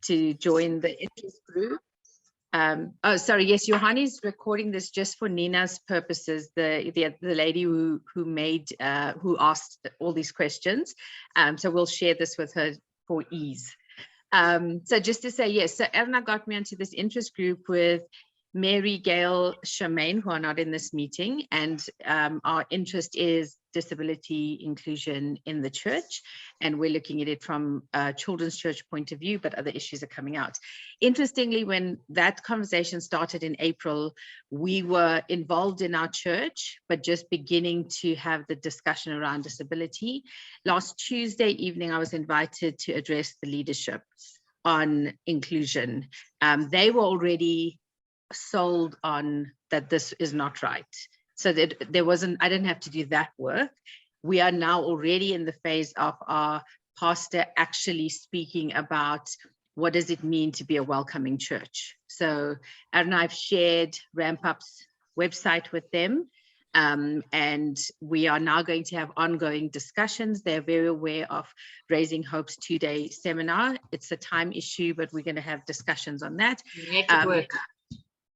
to join the interest group. Oh, sorry. Yes, Johanni's recording this just for Nina's purposes. The lady who asked all these questions. So we'll share this with her for ease. So just to say, yes. So Erna got me onto this interest group with Mary, Gail, Charmaine, who are not in this meeting, and our interest is disability inclusion in the church, and we're looking at it from a children's church point of view, but other issues are coming out. Interestingly, when that conversation started in April, we were involved in our church, but just beginning to have the discussion around disability. Last Tuesday evening, I was invited to address the leadership on inclusion. They were already sold on that this is not right. So that I didn't have to do that work. We are now already in the phase of our pastor actually speaking about what does it mean to be a welcoming church. So Erna, I've shared Ramp Up's website with them. And we are now going to have ongoing discussions. They're very aware of Raising Hope's 2-day seminar. It's a time issue, but we're going to have discussions on that. Make it work.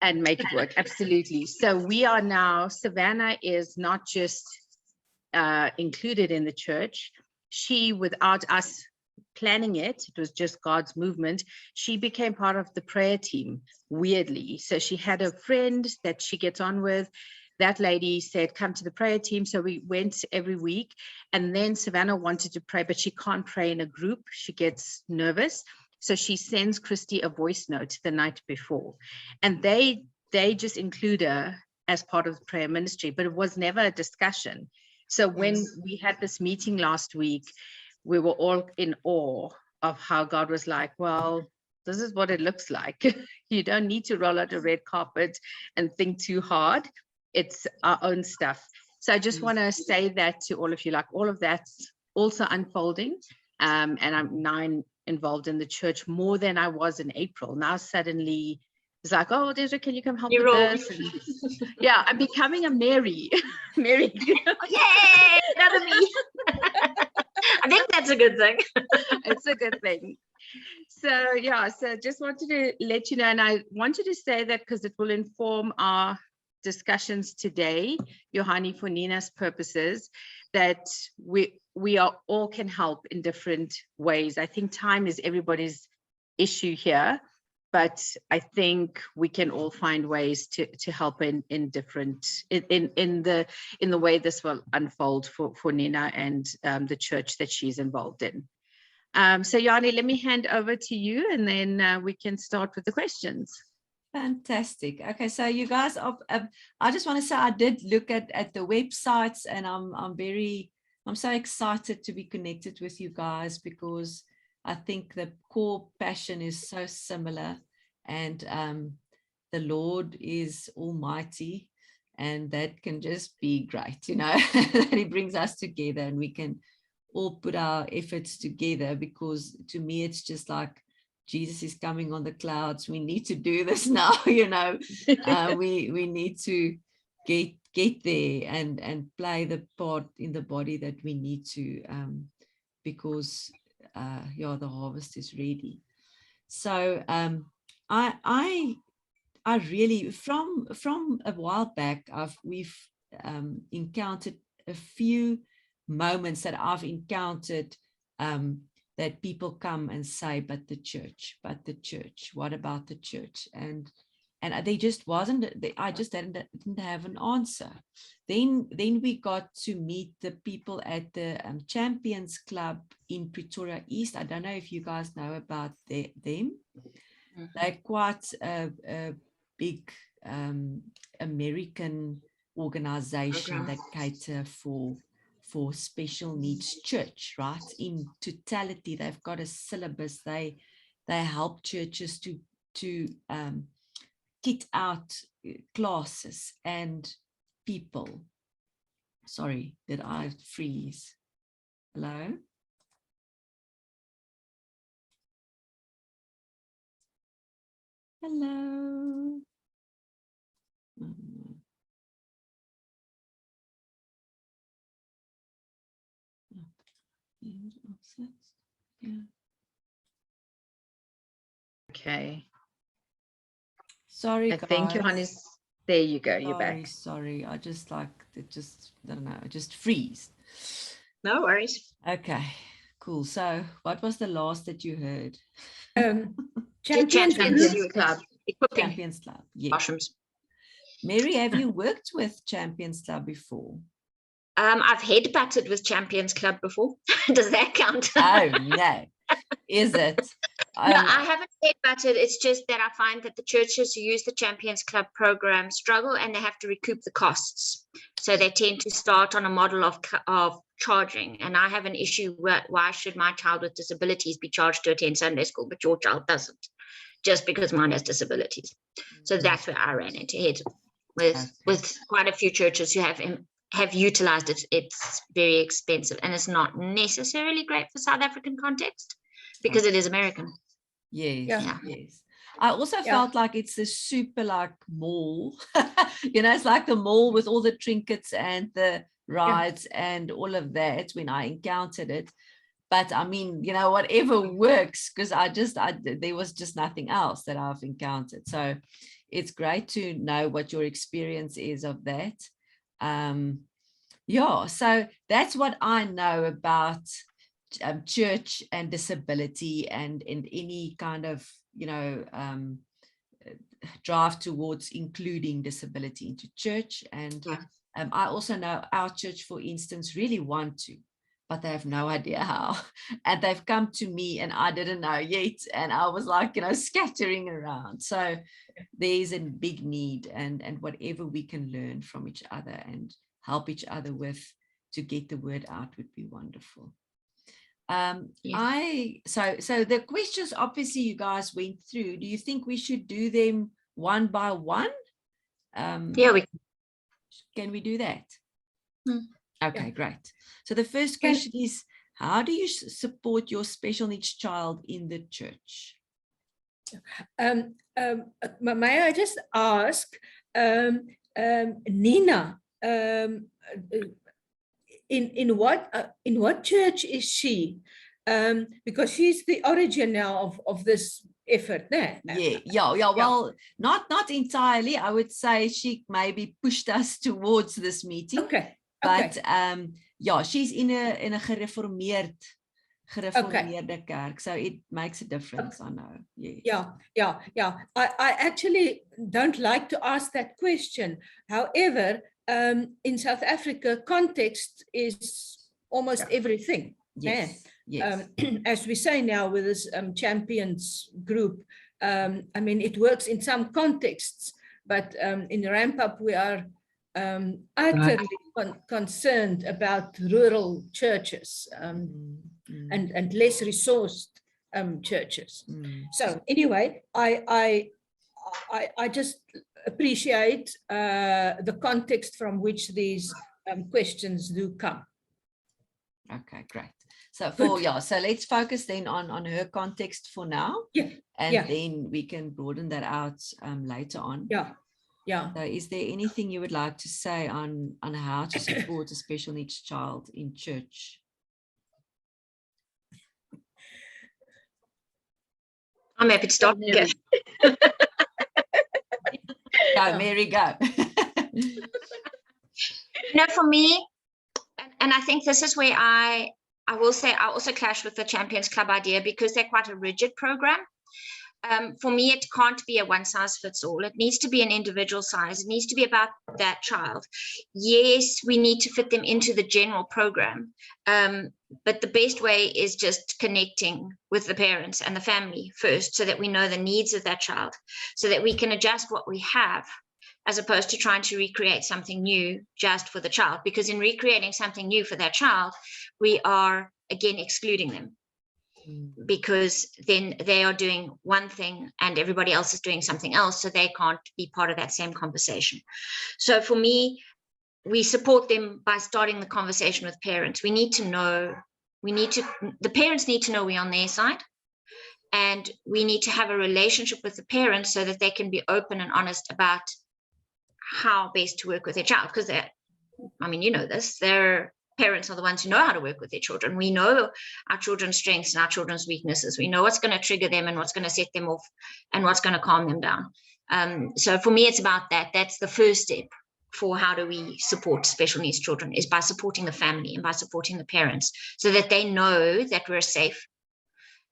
And make it work, absolutely. So we are now, Savannah is not just included in the church. She, without us planning it, it was just God's movement, she became part of the prayer team, weirdly. So she had a friend that she gets on with. That lady said, come to the prayer team. So we went every week. And then Savannah wanted to pray, but she can't pray in a group. She gets nervous. So she sends Christy a voice note the night before, and they just include her as part of the prayer ministry, but it was never a discussion. So when we had this meeting last week, we were all in awe of how God was like, well, this is what it looks like. You don't need to roll out a red carpet and think too hard. It's our own stuff. So I just want to say that to all of you, like all of that's also unfolding. And I'm now involved in the church more than I was in April. Now suddenly it's like, oh, Desiree, can you come help with this? And, yeah, I'm becoming a Mary. Mary. Yay! Another me. I think that's a good thing. It's a good thing. So yeah, so just wanted to let you know, and I wanted to say that because it will inform our discussions today, Johanni, for Nina's purposes, that we are all can help in different ways. I think time is everybody's issue here, but I think we can all find ways to help in different in the way this will unfold for Nina and the church that she's involved in. So Joni, let me hand over to you, and then we can start with the questions. Fantastic. Okay, so you guys, I just want to say I did look at the websites, and I'm so excited to be connected with you guys, because I think the core passion is so similar, and the Lord is almighty, and that can just be great, you know, that he brings us together and we can all put our efforts together, because to me it's just like Jesus is coming on the clouds. We need to do this now, you know. We need to get there and play the part in the body that we need to, because yeah, the harvest is ready. So I really, from a while back, we've encountered a few moments that I've encountered, that people come and say, but the church, what about the church? And they just wasn't, I just didn't have an answer. Then we got to meet the people at the Champions Club in Pretoria East. I don't know if you guys know about them. Mm-hmm. They're quite a big American organization that cater for special needs church, right? In totality, they've got a syllabus. They help churches to kit out classes and people. Sorry, did I freeze? Hello? Hello? Yeah. Okay. Sorry, I think guys. Johannes, there you go. You're back. Sorry. I just I don't know, just freeze. No worries. Okay, cool. So what was the last that you heard? Champions Champions Club. equipping Champions Club. Yes. washrooms. Mary, have you worked with Champions Club before? I've headbutted with Champions Club before. Does that count? Oh, no. Is it? No, I haven't headbutted. It's just that I find that the churches who use the Champions Club program struggle and they have to recoup the costs. So they tend to start on a model of charging. And I have an issue with why should my child with disabilities be charged to attend Sunday school, but your child doesn't, just because mine has disabilities. So that's where I ran into head with quite a few churches who have utilized it. It's very expensive and it's not necessarily great for South African context because it is American. Yes, Yeah. yes. I also felt like it's a super like mall. It's like the mall with all the trinkets and the rides and all of that when I encountered it. But I mean, whatever works, because there was just nothing else that I've encountered. So it's great to know what your experience is of that. So that's what I know about church and disability and any kind of drive towards including disability into church. And I also know our church, for instance, really want to, but they have no idea how. And they've come to me and I didn't know yet. And I was like, scattering around. So there's a big need, and whatever we can learn from each other and help each other with to get the word out would be wonderful. So the questions obviously you guys went through. Do you think we should do them one by one? Can we do that? Okay, great. So the first question is, how do you support your special needs child in the church? May I just ask, Nina, in what church is she? Because she's the origin now of this effort. Well, not entirely. I would say she maybe pushed us towards this meeting. Okay. But she's in a gereformeerde kerk, so it makes a difference. I know. Yeah. I actually don't like to ask that question. However, in South Africa, context is almost everything. Yes. As we say now with this champions group, it works in some contexts, but in ramp up we are utterly concerned about rural churches and less resourced churches. So anyway, I just appreciate the context from which these questions do come. Okay, great. So so let's focus then on her context for now, and then we can broaden that out later on. So is there anything you would like to say on how to support a special needs child in church? I'm happy to start. Go, Mary, go. For me, and I think this is where I will say I also clash with the Champions Club idea because they're quite a rigid program. For me, it can't be a one size fits all. It needs to be an individual size. It needs to be about that child. Yes, we need to fit them into the general program. But the best way is just connecting with the parents and the family first so that we know the needs of that child, so that we can adjust what we have as opposed to trying to recreate something new just for the child. Because in recreating something new for that child, we are, again, excluding them. Because then they are doing one thing and everybody else is doing something else, so they can't be part of that same conversation. So for me, we support them by starting the conversation with parents. The parents need to know we're on their side, and we need to have a relationship with the parents so that they can be open and honest about how best to work with their child. Because they're parents are the ones who know how to work with their children. We know our children's strengths and our children's weaknesses. We know what's going to trigger them and what's going to set them off and what's going to calm them down. So for me, it's about that. That's the first step for how do we support special needs children, is by supporting the family and by supporting the parents, so that they know that we're safe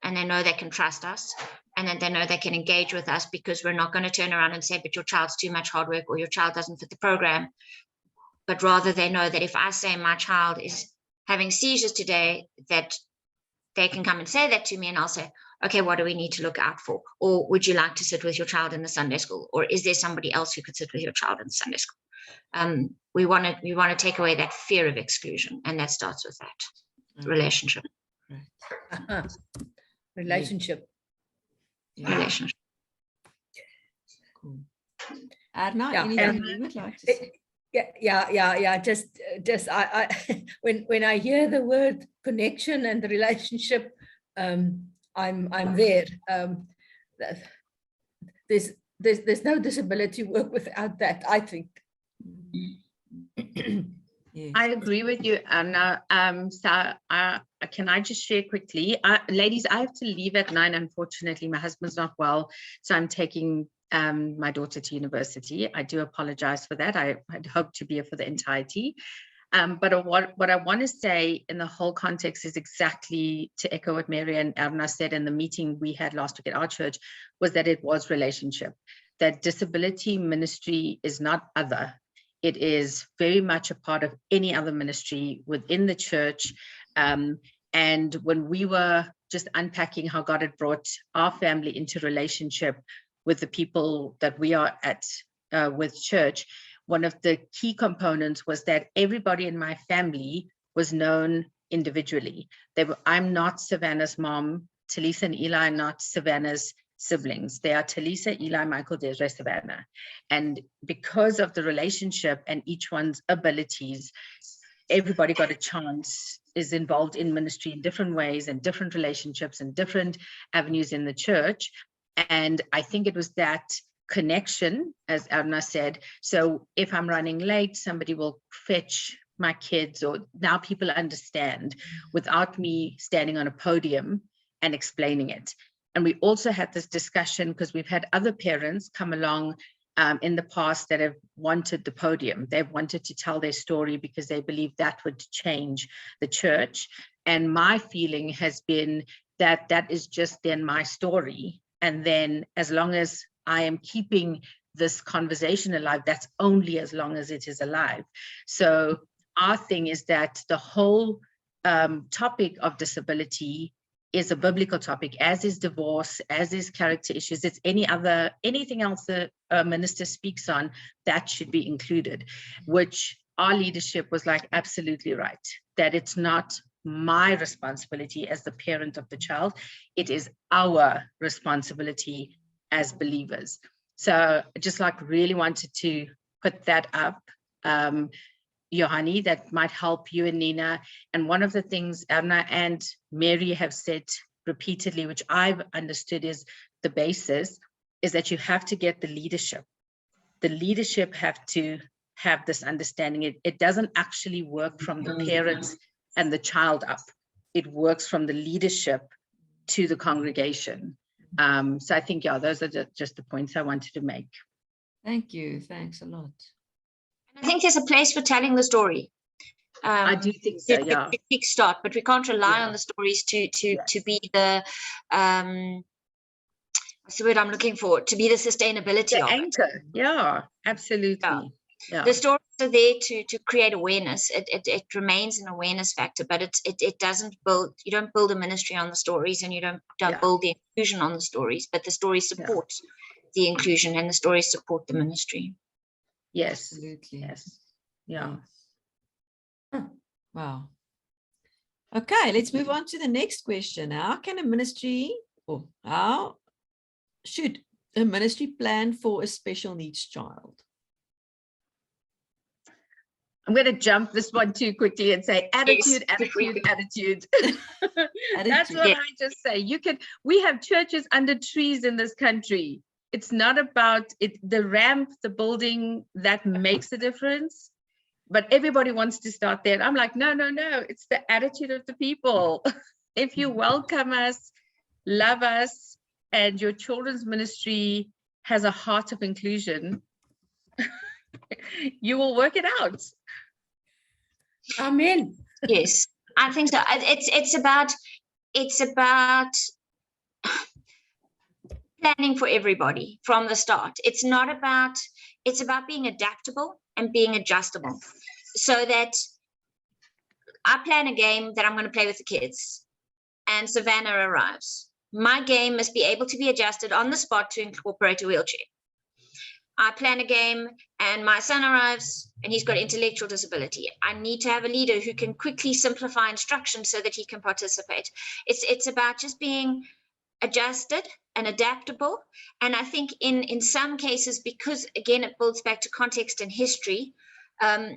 and they know they can trust us, and then they know they can engage with us, because we're not going to turn around and say, but your child's too much hard work or your child doesn't fit the program. But rather they know that if I say my child is having seizures today, that they can come and say that to me, and I'll say, okay, what do we need to look out for? Or would you like to sit with your child in the Sunday school? Or is there somebody else who could sit with your child in the Sunday school? We want to take away that fear of exclusion, and that starts with that relationship. Relationship. Yeah. Relationship. Cool. Erna, Yeah, anything you would like to say? Yeah. Just I when I hear the word connection and the relationship, I'm there. There's no disability work without that, I think. Yes. I agree with you, Anna. So can I just share quickly? Ladies, I have to leave at 9. Unfortunately, my husband's not well, so I'm taking my daughter to university. I do apologize for that. I had hoped to be here for the entirety. But what I want to say in the whole context is exactly to echo what Mary and Erna said in the meeting we had last week at our church, was that it was relationship. That disability ministry is not other. It is very much a part of any other ministry within the church. And when we were just unpacking how God had brought our family into relationship with the people that we are at with church, one of the key components was that everybody in my family was known individually. I'm not Savannah's mom. Talisa and Eli are not Savannah's siblings. They are Talisa, Eli, Michael, Desiree, Savannah. And because of the relationship and each one's abilities, everybody got a chance, is involved in ministry in different ways and different relationships and different avenues in the church. And I think it was that connection, as Erna said. So if I'm running late, somebody will fetch my kids, or now people understand without me standing on a podium and explaining it. And we also had this discussion because we've had other parents come along in the past that have wanted the podium. They've wanted to tell their story because they believe that would change the church. And my feeling has been that that is just then my story. And then as long as I am keeping this conversation alive, that's only as long as it is alive. So our thing is that the whole topic of disability is a biblical topic, as is divorce, as is character issues. It's anything else the minister speaks on, that should be included, which our leadership was like, absolutely right, that it's not my responsibility as the parent of the child, it is our responsibility as believers. So I just really wanted to put that up. Joni, that might help you and Nina. And one of the things Erna and Mary have said repeatedly, which I've understood is the basis, is that you have to get the leadership. The leadership have to have this understanding. It doesn't actually work from the parents and the child up. It works from the leadership to the congregation. So I think, those are just the points I wanted to make. Thank you. Thanks a lot. I think there's a place for telling the story. I do think so, to kickstart, but we can't rely on the stories to be the what's the word I'm looking for? To be the sustainability of anchor. it. Yeah, absolutely. Yeah. The stories are there to create awareness. It remains an awareness factor, but it doesn't build. You don't build a ministry on the stories, and you don't build the inclusion on the stories. But the stories support the inclusion, and the stories support the ministry. Yes. Absolutely. Yes. Yeah. Yes. Wow. Okay, let's move on to the next question. How can a ministry, or how should a ministry plan for a special needs child? I'm going to jump this one too quickly and say attitude, Yes. attitude. That's what I just say. We have churches under trees in this country. It's not about the ramp, the building that makes a difference. but everybody wants to start there. I'm like, no, it's the attitude of the people. If you welcome us, love us, and your children's ministry has a heart of inclusion, you will work it out. Amen. Yes, I think so. It's about planning for everybody from the start. It's about being adaptable and being adjustable, so that I plan a game that I'm going to play with the kids, and Savannah arrives. My game must be able to be adjusted on the spot to incorporate a wheelchair. I plan a game and my son arrives and he's got intellectual disability. I need to have a leader who can quickly simplify instructions so that he can participate. It's about just being adjusted and adaptable. And I think in some cases, because again, it builds back to context and history,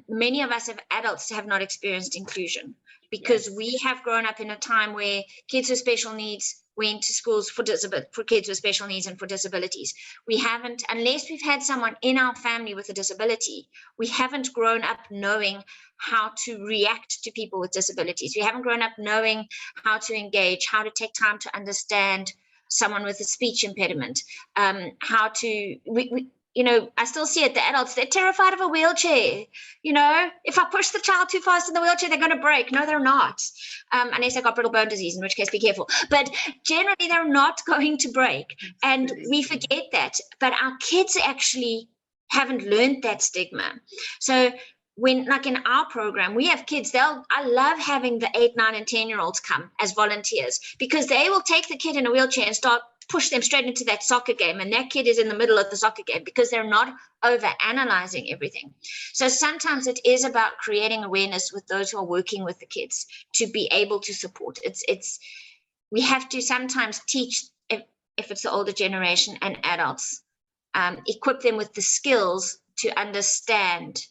many of us as adults have not experienced inclusion, because we have grown up in a time where kids with special needs went to schools for kids with special needs and for disabilities. We haven't, unless we've had someone in our family with a disability, we haven't grown up knowing how to react to people with disabilities. We haven't grown up knowing how to engage, how to take time to understand someone with a speech impediment, how to, I still see it, the adults, they're terrified of a wheelchair. If I push the child too fast in the wheelchair, they're going to break. No, they're not. Unless they've got brittle bone disease, in which case be careful. But generally, they're not going to break. And we forget that. But our kids actually haven't learned that stigma. So when, like in our program, we have kids, I love having the 8, 9, and 10-year-olds come as volunteers, because they will take the kid in a wheelchair and push them straight into that soccer game, and that kid is in the middle of the soccer game because they're not over analyzing everything. So sometimes it is about creating awareness with those who are working with the kids to be able to support. We have to sometimes teach, if it's the older generation and adults, equip them with the skills to understand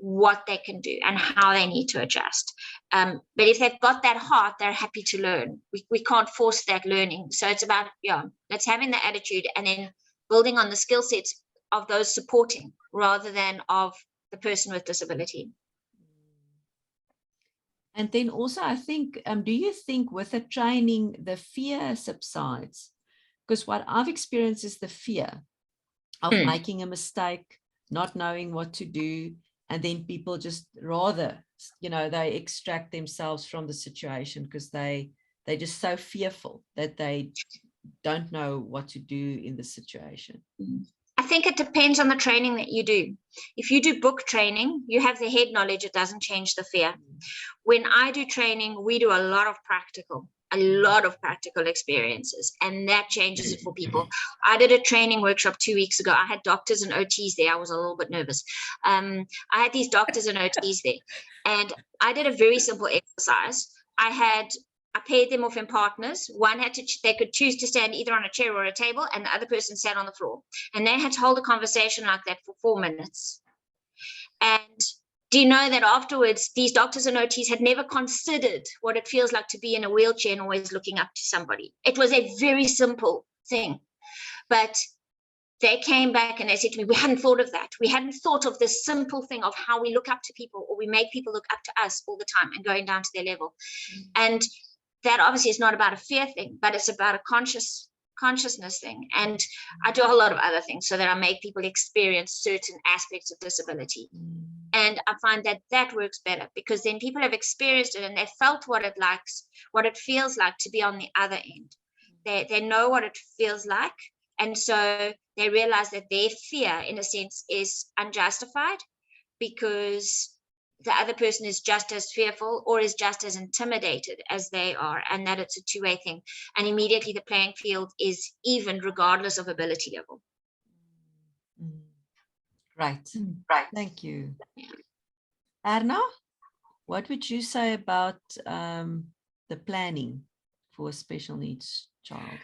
what they can do and how they need to adjust. But if they've got that heart, they're happy to learn. We can't force that learning. So it's about, let's having the attitude and then building on the skill sets of those supporting rather than of the person with disability. And then also, I think, do you think with the training, the fear subsides? Because what I've experienced is the fear of making a mistake, not knowing what to do. And then people just rather, they extract themselves from the situation because they're just so fearful that they don't know what to do in the situation. I think it depends on the training that you do. If you do book training, you have the head knowledge, it doesn't change the fear. When I do training, we do a lot of practical experiences, and that changes it for people. I did a training workshop 2 weeks ago. I had doctors and OTs there. I was a little bit nervous. I had these doctors and OTs there, and I did a very simple exercise. I paired them off in partners. One they could choose to stand either on a chair or a table, and the other person sat on the floor, and they had to hold a conversation like that for 4 minutes. And do you know that afterwards, these doctors and OTs had never considered what it feels like to be in a wheelchair and always looking up to somebody? It was a very simple thing. But they came back and they said to me, we hadn't thought of that. We hadn't thought of this simple thing of how we look up to people, or we make people look up to us all the time and going down to their level. And that obviously is not about a fear thing, but it's about a consciousness thing. And I do a whole lot of other things so that I make people experience certain aspects of disability. And I find that works better, because then people have experienced it and they felt what it feels like to be on the other end. They know what it feels like. And so they realize that their fear, in a sense, is unjustified, because the other person is just as fearful or is just as intimidated as they are, and that it's a two-way thing. And immediately the playing field is even, regardless of ability level. Right. Thank you. Erna, what would you say about the planning for a special needs child?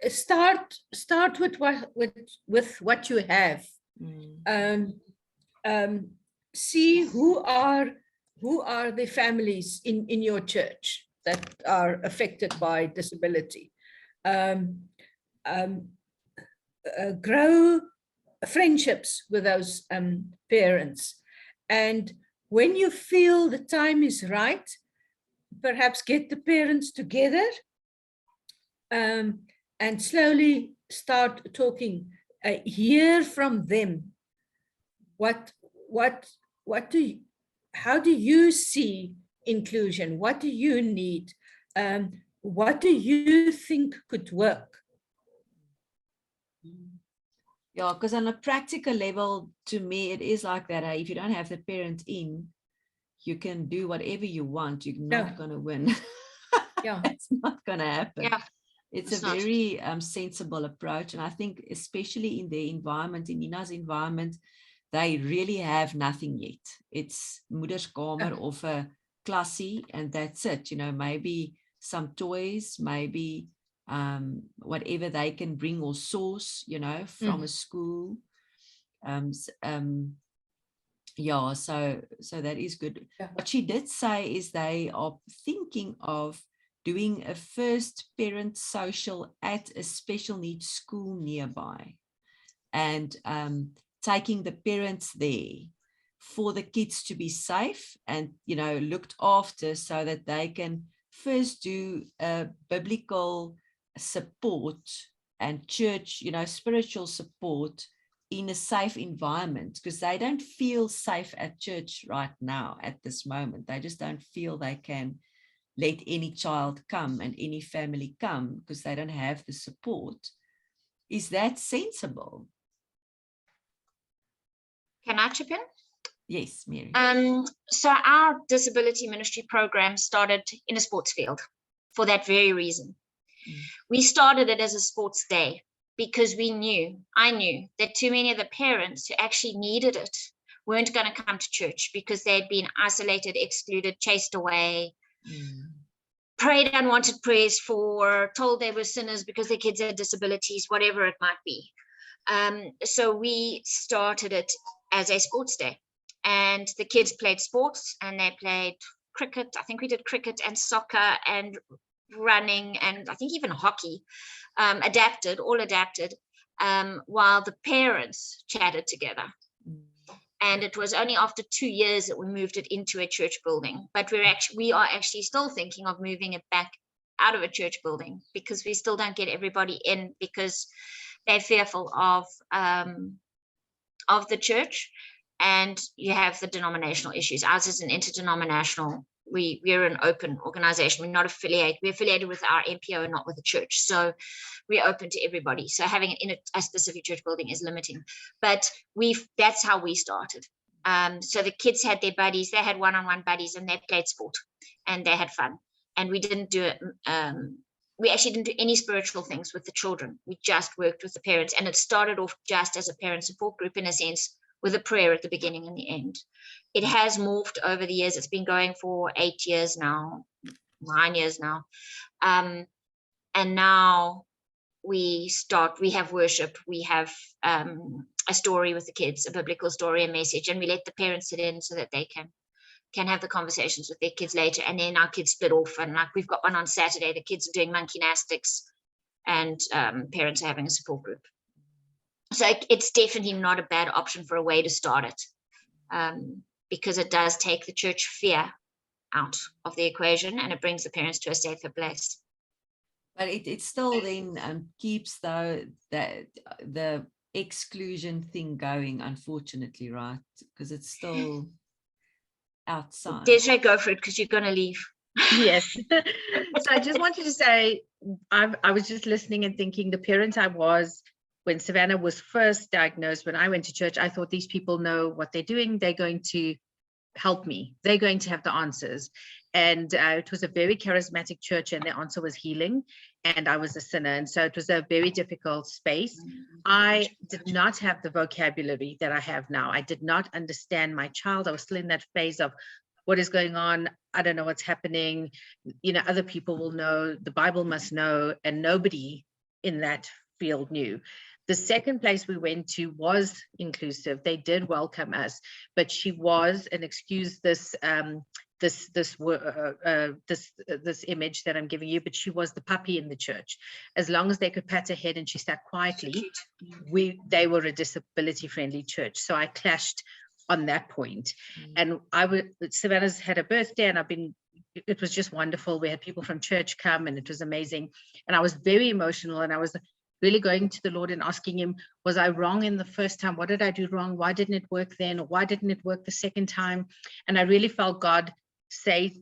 Start with what you have. See who are the families in your church that are affected by disability. Grow friendships with those parents. And when you feel the time is right, perhaps get the parents together and slowly start talking, hear from them. How do you see inclusion? What do you need? What do you think could work? Yeah, because on a practical level, to me, it is like that. If you don't have the parent in, you can do whatever you want. You're not going to win. Yeah, It's not going to happen. Yeah, it's it's a not. very sensible approach. And I think especially in their environment, in Nina's environment, they really have nothing yet. It's moederskamer of a klassie, and that's it. You know, maybe some toys, maybe whatever they can bring or source, you know, from a school. Yeah, so that is good. Yeah. What she did say is they are thinking of doing a first parent social at a special needs school nearby, and taking the parents there for the kids to be safe and, you know, looked after, so that they can first do biblical support and church, you know, spiritual support in a safe environment, because they don't feel safe at church right now at this moment. They just don't feel they can let any child come and any family come because they don't have the support. Is that sensible? Can I chip in? Yes, Mary. So our disability ministry program started in a sports field for that very reason. We started it as a sports day because I knew that too many of the parents who actually needed it weren't going to come to church because they'd been isolated, excluded, chased away, prayed unwanted prayers for, told they were sinners because their kids had disabilities, whatever it might be. So we started it as a sports day, and the kids played sports, and they played cricket. I think we did cricket and soccer and running, and I think even hockey, all adapted, while the parents chatted together. And it was only after 2 years that we moved it into a church building. But we are actually still thinking of moving it back out of a church building, because we still don't get everybody in because they're fearful of the church, and you have the denominational issues. Ours is an interdenominational. We're an open organization. We're not affiliated. We're affiliated with our MPO, not with the church. So we're open to everybody. So having it in a specific church building is limiting. But that's how we started. So the kids had their buddies. They had one-on-one buddies, and they played sport, and they had fun. And we didn't do it. We actually didn't do any spiritual things with the children. We just worked with the parents. And it started off just as a parent support group, in a sense, with a prayer at the beginning and the end. It has morphed over the years. It's been going for 8 years now, 9 years now. And now we have worship, we have a story with the kids, a biblical story, a message, and we let the parents sit in so that they can have the conversations with their kids later. And then our kids split off, and like we've got one on Saturday, the kids are doing monkey gymnastics, and parents are having a support group. So it's definitely not a bad option for a way to start it, because it does take the church fear out of the equation, and it brings the parents to a safer place. But it still then keeps the exclusion thing going, unfortunately, right? Because it's still outside. Desiree, go for it, because you're going to leave. Yes. So I just wanted to say, I was just listening and thinking, the parent I was when Savannah was first diagnosed, when I went to church, I thought these people know what they're doing. They're going to help me. They're going to have the answers. And it was a very charismatic church, and the answer was healing. And I was a sinner. And so it was a very difficult space. I did not have the vocabulary that I have now. I did not understand my child. I was still in that phase of what is going on. I don't know what's happening. You know, other people will know, the Bible must know, and nobody in that field knew. The second place we went to was inclusive. They did welcome us, but she was, and excuse this this image that I'm giving you, but she was the puppy in the church. As long as they could pat her head and she sat quietly, they were a disability friendly church. So I clashed on that point. And Savannah's had a birthday, and it was just wonderful. We had people from church come, and it was amazing. And I was very emotional, and I was really going to the Lord and asking him, was I wrong in the first time? What did I do wrong? Why didn't it work then? Or why didn't it work the second time? And I really felt God say,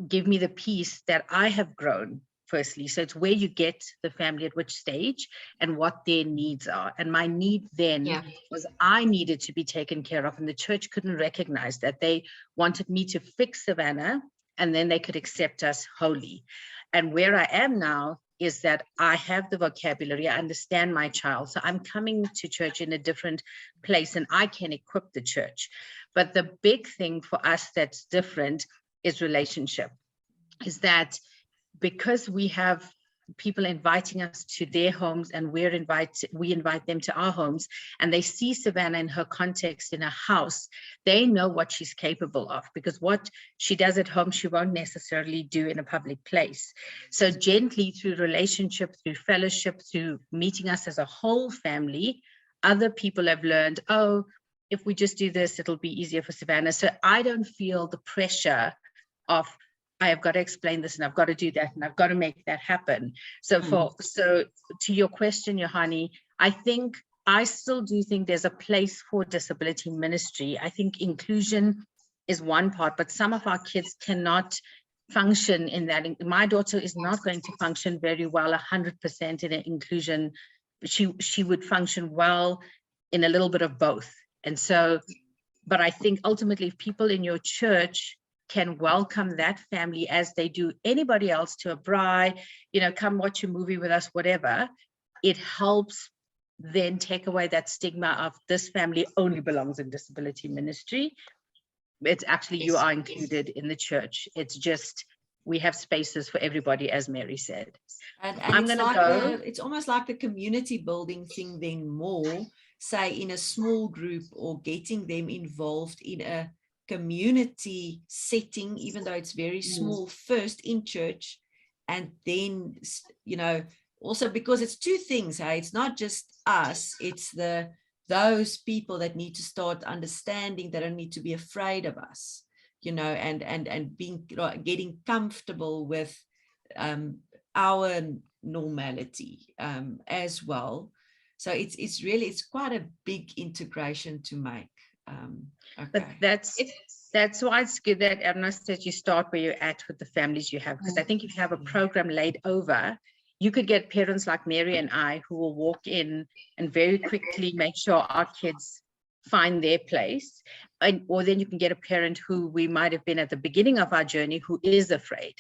give me the peace that I have grown, firstly. So it's where you get the family at which stage and what their needs are. And my need then was I needed to be taken care of, and the church couldn't recognize that. They wanted me to fix Savannah, and then they could accept us wholly. And where I am now is that I have the vocabulary, I understand my child. So I'm coming to church in a different place, and I can equip the church. But the big thing for us that's different is relationship, is that because we have people inviting us to their homes, and we invite them to our homes, and they see Savannah in her context in a house, they know what she's capable of, because what she does at home, she won't necessarily do in a public place. So gently, through relationship, through fellowship, through meeting us as a whole family, other people have learned, oh, if we just do this, it'll be easier for Savannah. So I don't feel the pressure of, I have got to explain this, and I've got to do that, and I've got to make that happen. So so to your question, Johanni, I still do think there's a place for disability ministry. I think inclusion is one part, but some of our kids cannot function in that. My daughter is not going to function very well 100% in an inclusion. She would function well in a little bit of both. And so, but I think ultimately, if people in your church can welcome that family as they do anybody else to a bride, come watch a movie with us, whatever, it helps then take away that stigma of this family only belongs in disability ministry. It's actually, you are included in the church. It's just, we have spaces for everybody, as Mary said. And I'm it's going to go. It's almost like the community building thing then, more, say, in a small group, or getting them involved in a community setting, even though it's very small, first in church, and then also, because it's two things, hey? It's not just us, it's those people that need to start understanding, that don't need to be afraid of us, and getting comfortable with our normality as well. So it's quite a big integration to make. But that's why it's good that Erna said you start where you're at with the families you have, because I think if you have a program laid over, you could get parents like Mary and I who will walk in and very quickly make sure our kids find their place, or then you can get a parent who we might have been at the beginning of our journey who is afraid.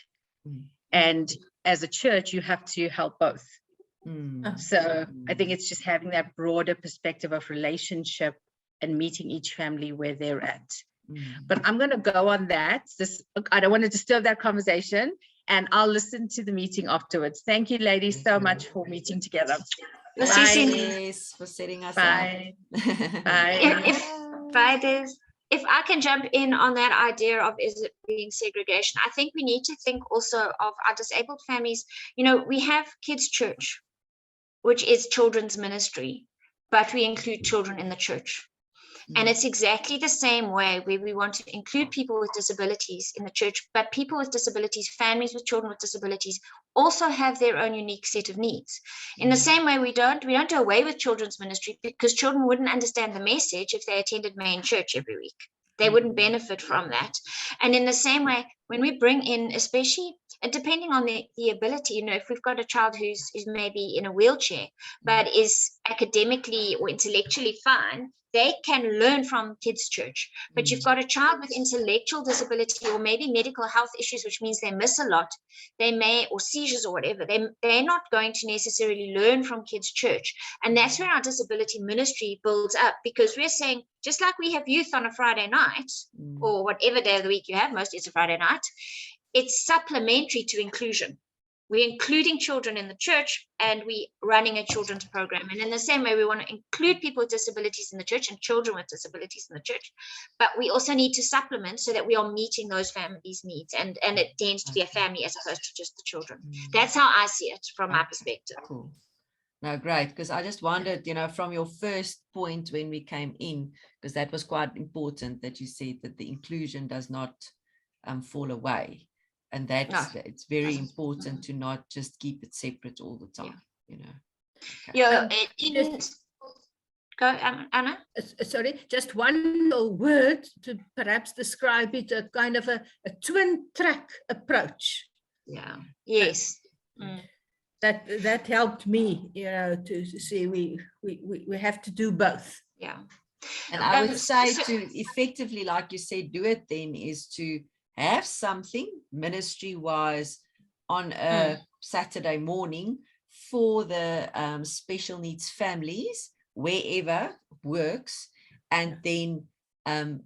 And as a church, you have to help both. So I think it's just having that broader perspective of relationship and meeting each family where they're at. But I'm going to go on that. I don't want to disturb that conversation, and I'll listen to the meeting afterwards. Thank you, ladies, so much for meeting together. Bye. For setting us Bye. up. Bye. If I can jump in on that idea of is it being segregation, I think we need to think also of our disabled families. We have kids' church, which is children's ministry, but we include children in the church. And it's exactly the same way where we want to include people with disabilities in the church, but people with disabilities, families with children with disabilities, also have their own unique set of needs. In the same way, we don't do away with children's ministry, because children wouldn't understand the message if they attended main church every week. They wouldn't benefit from that. And in the same way, when we bring in, especially, and depending on the ability, if we've got a child who's maybe in a wheelchair, but is academically or intellectually fine, they can learn from kids' church. But you've got a child with intellectual disability or maybe medical health issues, which means they miss a lot, or seizures or whatever, they're not going to necessarily learn from kids' church. And that's where our disability ministry builds up, because we're saying, just like we have youth on a Friday night, or whatever day of the week you have, mostly it's a Friday night, it's supplementary to inclusion. we're including children in the church, and we're running a children's program. And in the same way, we want to include people with disabilities in the church and children with disabilities in the church. But we also need to supplement so that we are meeting those families' needs. And it tends to be a family as opposed to just the children. That's how I see it from my perspective. Cool. No, great. Because I just wondered, from your first point when we came in, because that was quite important that you said that the inclusion does not fall away. And that's it's very important to not just keep it separate all the time, Okay. Go, Anna. Sorry, just one little word to perhaps describe it, a kind of a twin track approach. Yeah. Yes. That helped me, to see we have to do both. Yeah. And I would say to effectively, like you said, do it then is to have something ministry wise on a Saturday morning for the special needs families, wherever works, and then in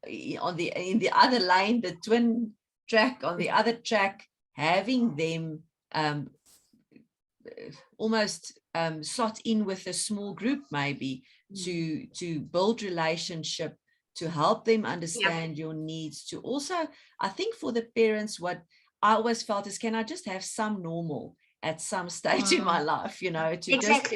the other lane, the twin track, on the other track, having them almost slot in with a small group, maybe to build relationship, to help them understand your needs, to also, I think for the parents, what I always felt is, can I just have some normal at some stage in my life, to just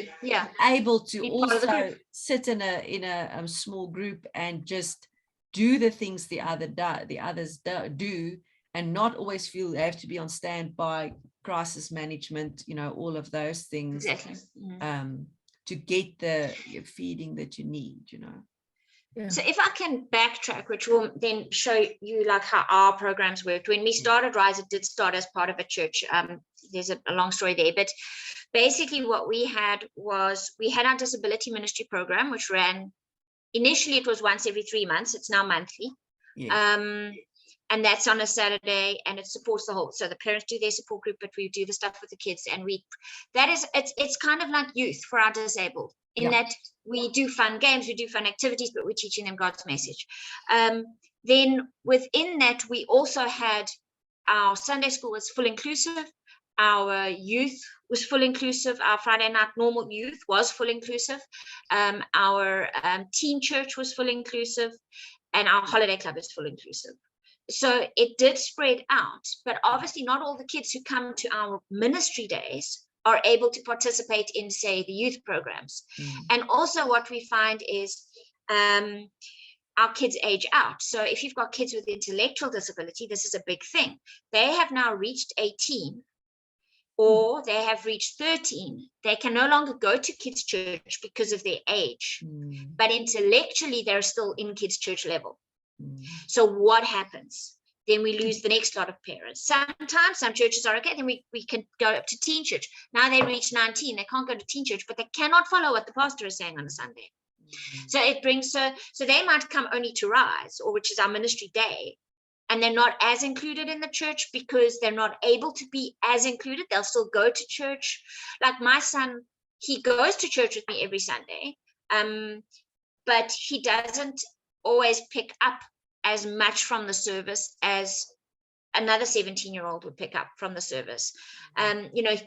able to also sit in a small group and just do the things the others do, and not always feel they have to be on standby, crisis management, all of those things, to get the feeding that you need, Yeah. So if I can backtrack, which will then show you like how our programs worked. When we started RISE, it did start as part of a church. There's a long story there, but basically what we had was we had our disability ministry program, which ran initially, it was once every 3 months. It's now monthly. Yes. And that's on a Saturday, and it supports the whole. So the parents do their support group, but we do the stuff with the kids, and it's kind of like youth for our disabled, in that we do fun games, we do fun activities, but we're teaching them God's message. Then within that, we also had our Sunday school was full inclusive, our youth was full inclusive, our Friday night normal youth was full inclusive, our teen church was full inclusive, and our holiday club is full inclusive. So it did spread out, but obviously not all the kids who come to our ministry days are able to participate in, say, the youth programs. And also what we find is our kids age out. So if you've got kids with intellectual disability, this is a big thing. They have now reached 18 or they have reached 13. They can no longer go to kids' church because of their age, but intellectually they're still in kids' church level. So what happens? Then we lose the next lot of parents. Sometimes some churches are okay, then we can go up to teen church. Now they reach 19, they can't go to teen church, but they cannot follow what the pastor is saying on a Sunday. So it brings, so they might come only to RISE, or which is our ministry day, and they're not as included in the church because they're not able to be as included. They'll still go to church. Like my son, he goes to church with me every Sunday, but he doesn't always pick up as much from the service as another 17-year-old would pick up from the service.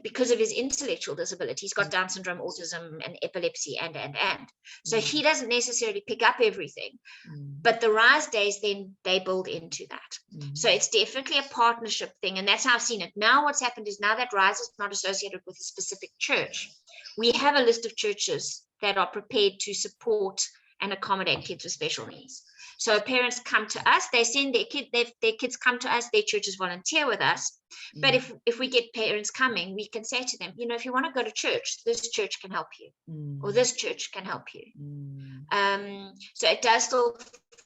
Because of his intellectual disability, he's got Down syndrome, autism, and epilepsy, and. So he doesn't necessarily pick up everything, but the RISE days, then they build into that. So it's definitely a partnership thing, and that's how I've seen it. Now what's happened is, now that RISE is not associated with a specific church, we have a list of churches that are prepared to support and accommodate kids with special needs. So parents come to us, they send their kids come to us, their churches volunteer with us. But if we get parents coming, we can say to them, if you want to go to church, this church can help you, or this church can help you. So it does still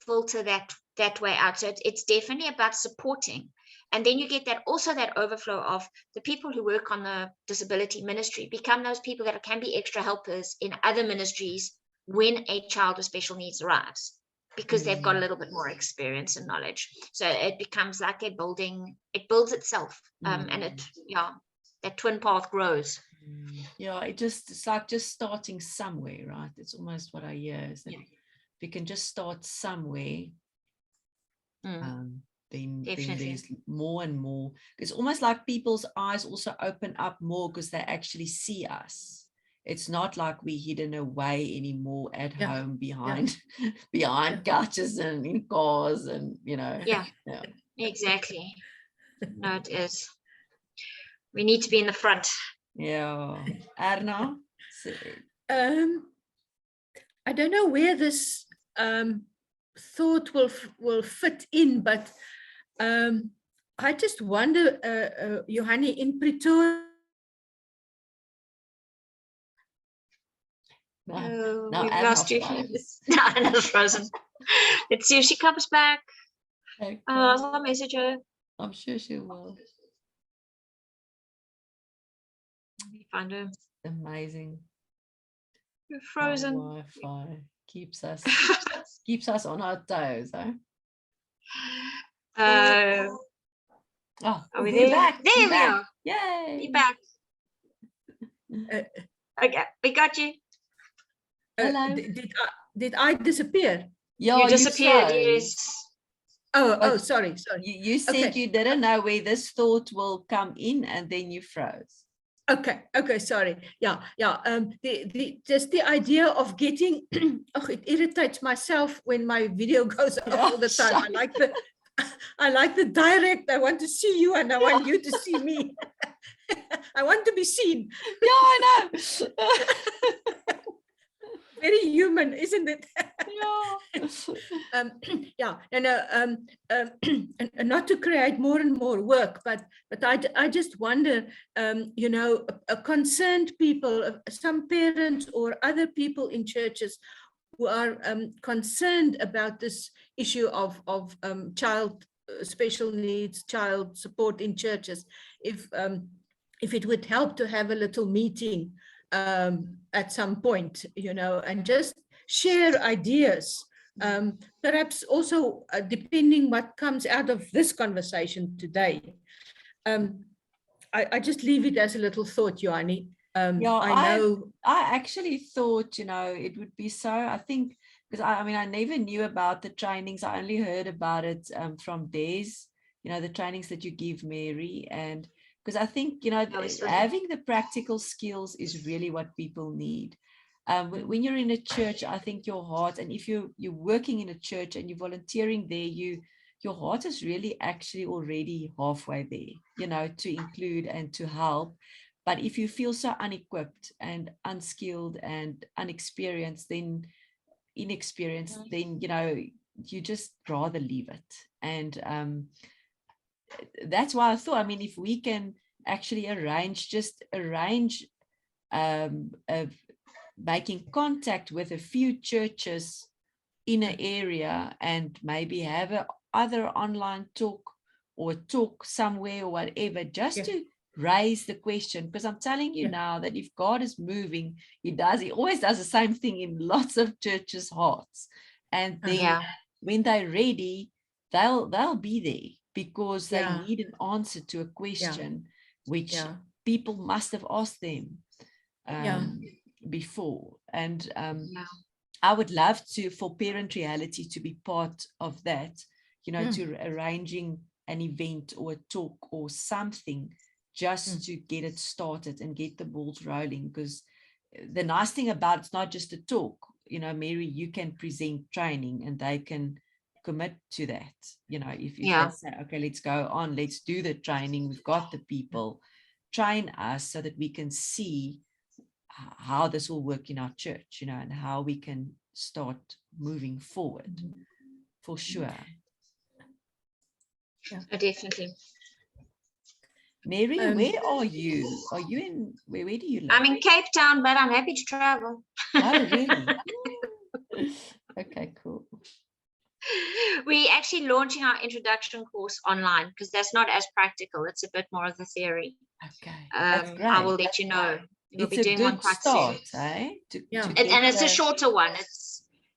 filter that way out. So it's definitely about supporting. And then you get that overflow of the people who work on the disability ministry become those people that can be extra helpers in other ministries when a child with special needs arrives, because they've got a little bit more experience and knowledge. So it becomes like it builds itself. And that twin path grows. Yeah, it's like just starting somewhere, right? It's almost what I hear is that we can just start somewhere. then Definitely. there's more and more. It's almost like people's eyes also open up more because they actually see us. It's not like we're hidden away anymore at Yeah. home behind behind couches and in cars and Yeah. Exactly. No, it is. We need to be in the front. Yeah. Erna, I don't know where this thought will fit in, but I just wonder, Joni, in Pretoria. now We've Erna lost you. froze. No, Anna's frozen. Let's see if she comes back. Okay. I'll message her. I'm sure she will. Let me find her. Amazing. You're frozen. Wi-Fi keeps us on our toes, eh? Oh, Are we we're there? back. There we're we back. are. Yay. Be back. Okay, we got you. Hello. Did I disappear? Yeah, You disappeared. froze. Yes. Oh, sorry. You said Okay. you didn't know where this thought will come in, and then you froze. Okay, sorry. Yeah. Just the idea of getting, it irritates myself when my video goes off all the time. I like the direct. I want to see you and I want you to see me. I want to be seen. Yeah, I know. Very human, isn't it? Yeah. And not to create more and more work, but I just wonder, concerned people, some parents or other people in churches who are concerned about this issue of child special needs, child support in churches, if it would help to have a little meeting at some point, and just share ideas. Perhaps also depending what comes out of this conversation today. I just leave it as a little thought, Joni. I actually thought, it would be so, I think, because I never knew about the trainings. I only heard about it from Des, the trainings that you give, Mary. And because I think, having the practical skills is really what people need. When you're in a church, I think your heart, and if you're working in a church and you're volunteering there, your heart is really actually already halfway there, to include and to help. But if you feel so unequipped and unskilled and inexperienced, then you just rather leave it. And that's why I thought, if we can actually arrange making contact with a few churches in an area and maybe have a other online talk or talk somewhere or whatever, just to raise the question, because I'm telling you now that if God is moving, he always does the same thing in lots of churches' hearts. And then when they're ready, they'll be there, because they need an answer to a question which people must have asked them before. And I would love for Parent Reality to be part of that, to arranging an event or a talk or something, just to get it started and get the balls rolling. Because the nice thing about it's not just a talk, Mary, you can present training and they can commit to that. If they say, okay, let's go on, let's do the training, we've got the people, train us so that we can see how this will work in our church, and how we can start moving forward, for sure. Definitely. Mary, where are you? Are you in, where do you live? I'm in Cape Town, but I'm happy to travel. Oh, really? Okay, cool. We're actually launching our introduction course online, because that's not as practical. It's a bit more of the theory. Okay, that's great. I will let you know. We'll It's be doing one quite start, soon. eh? And it's a shorter one.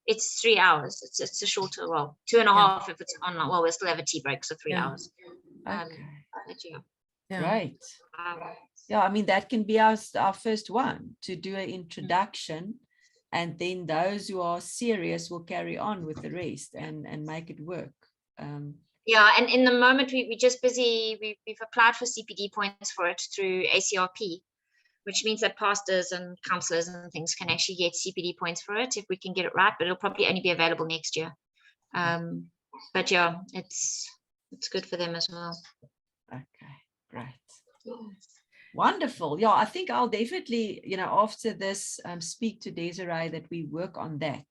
It's 3 hours. It's a shorter, 2.5 if it's online. Well, we'll still have a tea break, so 3 hours. Okay. Yeah. Great. That can be our first one, to do an introduction, and then those who are serious will carry on with the rest and make it work. Yeah, and in the moment we're just busy. We've applied for CPD points for it through ACRP, which means that pastors and counselors and things can actually get CPD points for it if we can get it right, but it'll probably only be available next year. But yeah, it's good for them as well. Okay, great. Wonderful. Yeah, I think I'll definitely, after this, speak to Desiree that we work on that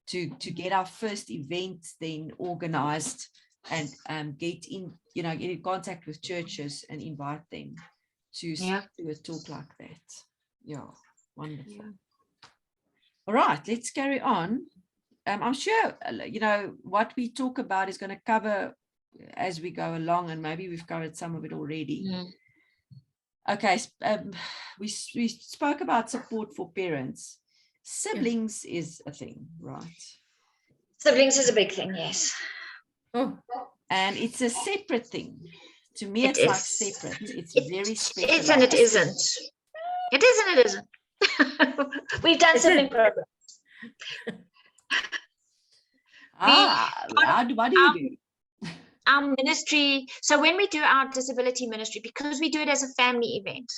to get our first event then organized and get in contact with churches and invite them to do a talk like that. Yeah, wonderful. Yeah. All right, let's carry on. I'm sure, what we talk about is going to cover as we go along, and maybe we've covered some of it already. Mm. Okay, we spoke about support for parents. Siblings is a thing, right? Siblings is a big thing, yes. Oh. And it's a separate thing. To me, it's like separate. It's very special. It is and it isn't. It is and it isn't. We've done sibling programs. What do you do? Our ministry, so when we do our disability ministry, because we do it as a family event,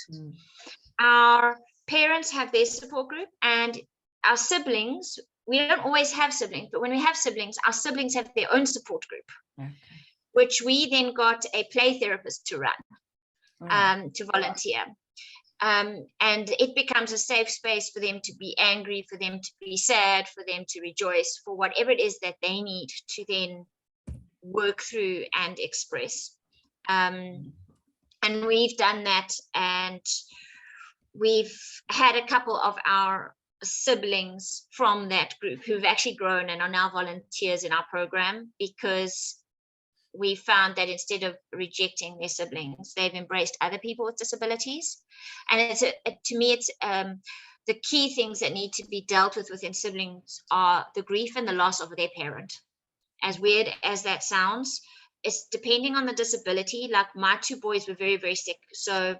our parents have their support group, and our siblings, we don't always have siblings, but when we have siblings, our siblings have their own support group, which we then got a play therapist to run, to volunteer. And it becomes a safe space for them to be angry, for them to be sad, for them to rejoice, for whatever it is that they need to then work through and express. And we've done that, and we've had a couple of our siblings from that group who've actually grown and are now volunteers in our program, because we found that instead of rejecting their siblings, they've embraced other people with disabilities. And to me, it's the key things that need to be dealt with within siblings are the grief and the loss of their parent. As weird as that sounds, it's depending on the disability. Like my two boys were very, very sick. So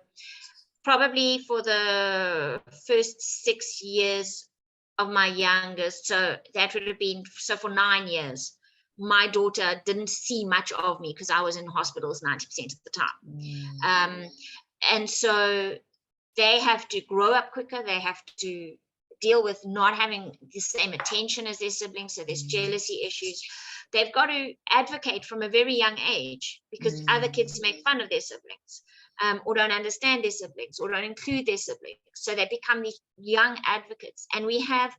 probably for the first 6 years of my youngest, so that would have been, so for 9 years, my daughter didn't see much of me because I was in hospitals 90% of the time. And so they have to grow up quicker. They have to deal with not having the same attention as their siblings. So there's jealousy issues. They've got to advocate from a very young age, because other kids make fun of their siblings, or don't understand their siblings, or don't include their siblings. So they become these young advocates. And we have,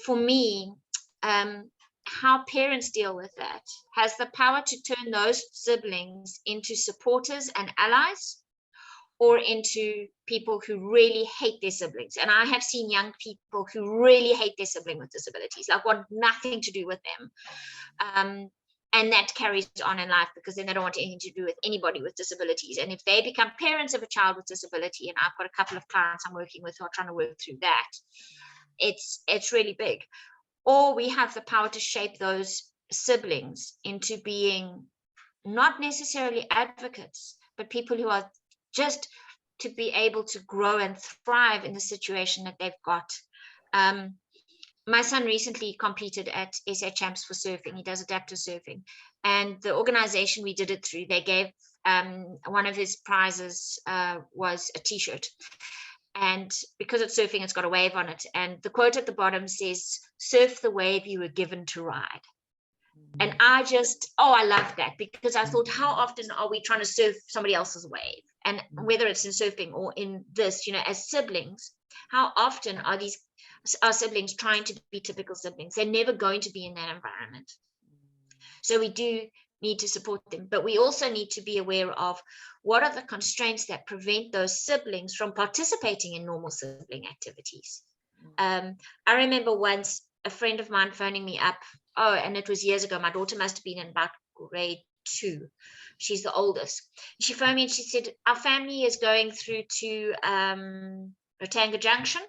for me, how parents deal with that has the power to turn those siblings into supporters and allies, or into people who really hate their siblings. And I have seen young people who really hate their sibling with disabilities, like want nothing to do with them. And that carries on in life, because then they don't want anything to do with anybody with disabilities. And if they become parents of a child with disability, and I've got a couple of clients I'm working with who are trying to work through that, it's really big. Or we have the power to shape those siblings into being not necessarily advocates, but people who are just to be able to grow and thrive in the situation that they've got. My son recently competed at SA Champs for surfing. He does adaptive surfing. And the organization we did it through, they gave one of his prizes was a t-shirt. And because it's surfing, it's got a wave on it. And the quote at the bottom says, "Surf the wave you were given to ride." And I love that, because I thought, how often are we trying to surf somebody else's wave? And whether it's in surfing or in this, as siblings, how often are our siblings trying to be typical siblings? They're never going to be in that environment. So we do need to support them, but we also need to be aware of what are the constraints that prevent those siblings from participating in normal sibling activities. I remember once a friend of mine phoning me up, and it was years ago. My daughter must have been in about grade 2. She's the oldest. She phoned me and she said, our family is going through to Rotanga Junction.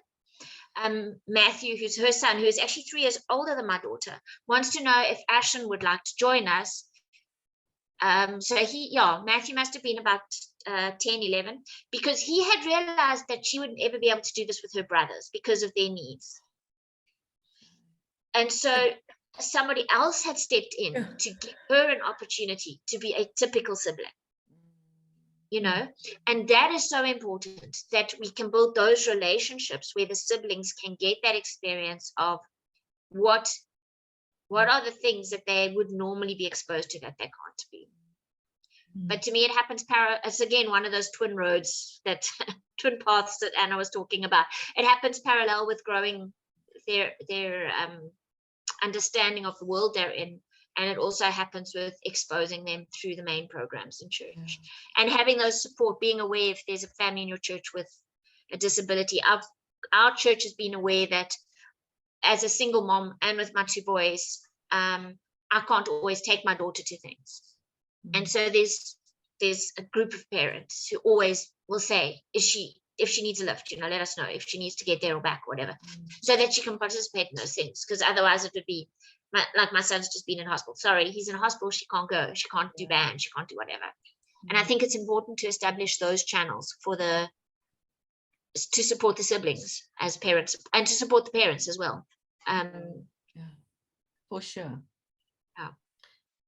Matthew, who's her son, who is actually 3 years older than my daughter, wants to know if Ashlyn would like to join us. So Matthew must have been about 10, 11, because he had realized that she wouldn't ever be able to do this with her brothers because of their needs. And so somebody else had stepped in to give her an opportunity to be a typical sibling, you know, and that is so important, that we can build those relationships where the siblings can get that experience of what are the things that they would normally be exposed to that they can't be. But to me, it happens it's again one of those twin roads, that twin paths that Anna was talking about. It happens parallel with growing their understanding of the world they're in, and it also happens with exposing them through the main programs in church, and having those support, being aware if there's a family in your church with a disability. Our church has been aware that as a single mom and with my 2 boys, I can't always take my daughter to things. And so there's a group of parents who always will say, if she needs a lift, you know, let us know if she needs to get there or back, whatever, so that she can participate in those things. Because otherwise it would be like my son's just been in hospital. Sorry, he's in hospital. She can't go. She can't do band. She can't do whatever. And I think it's important to establish those channels to support the siblings as parents, and to support the parents as well. For sure.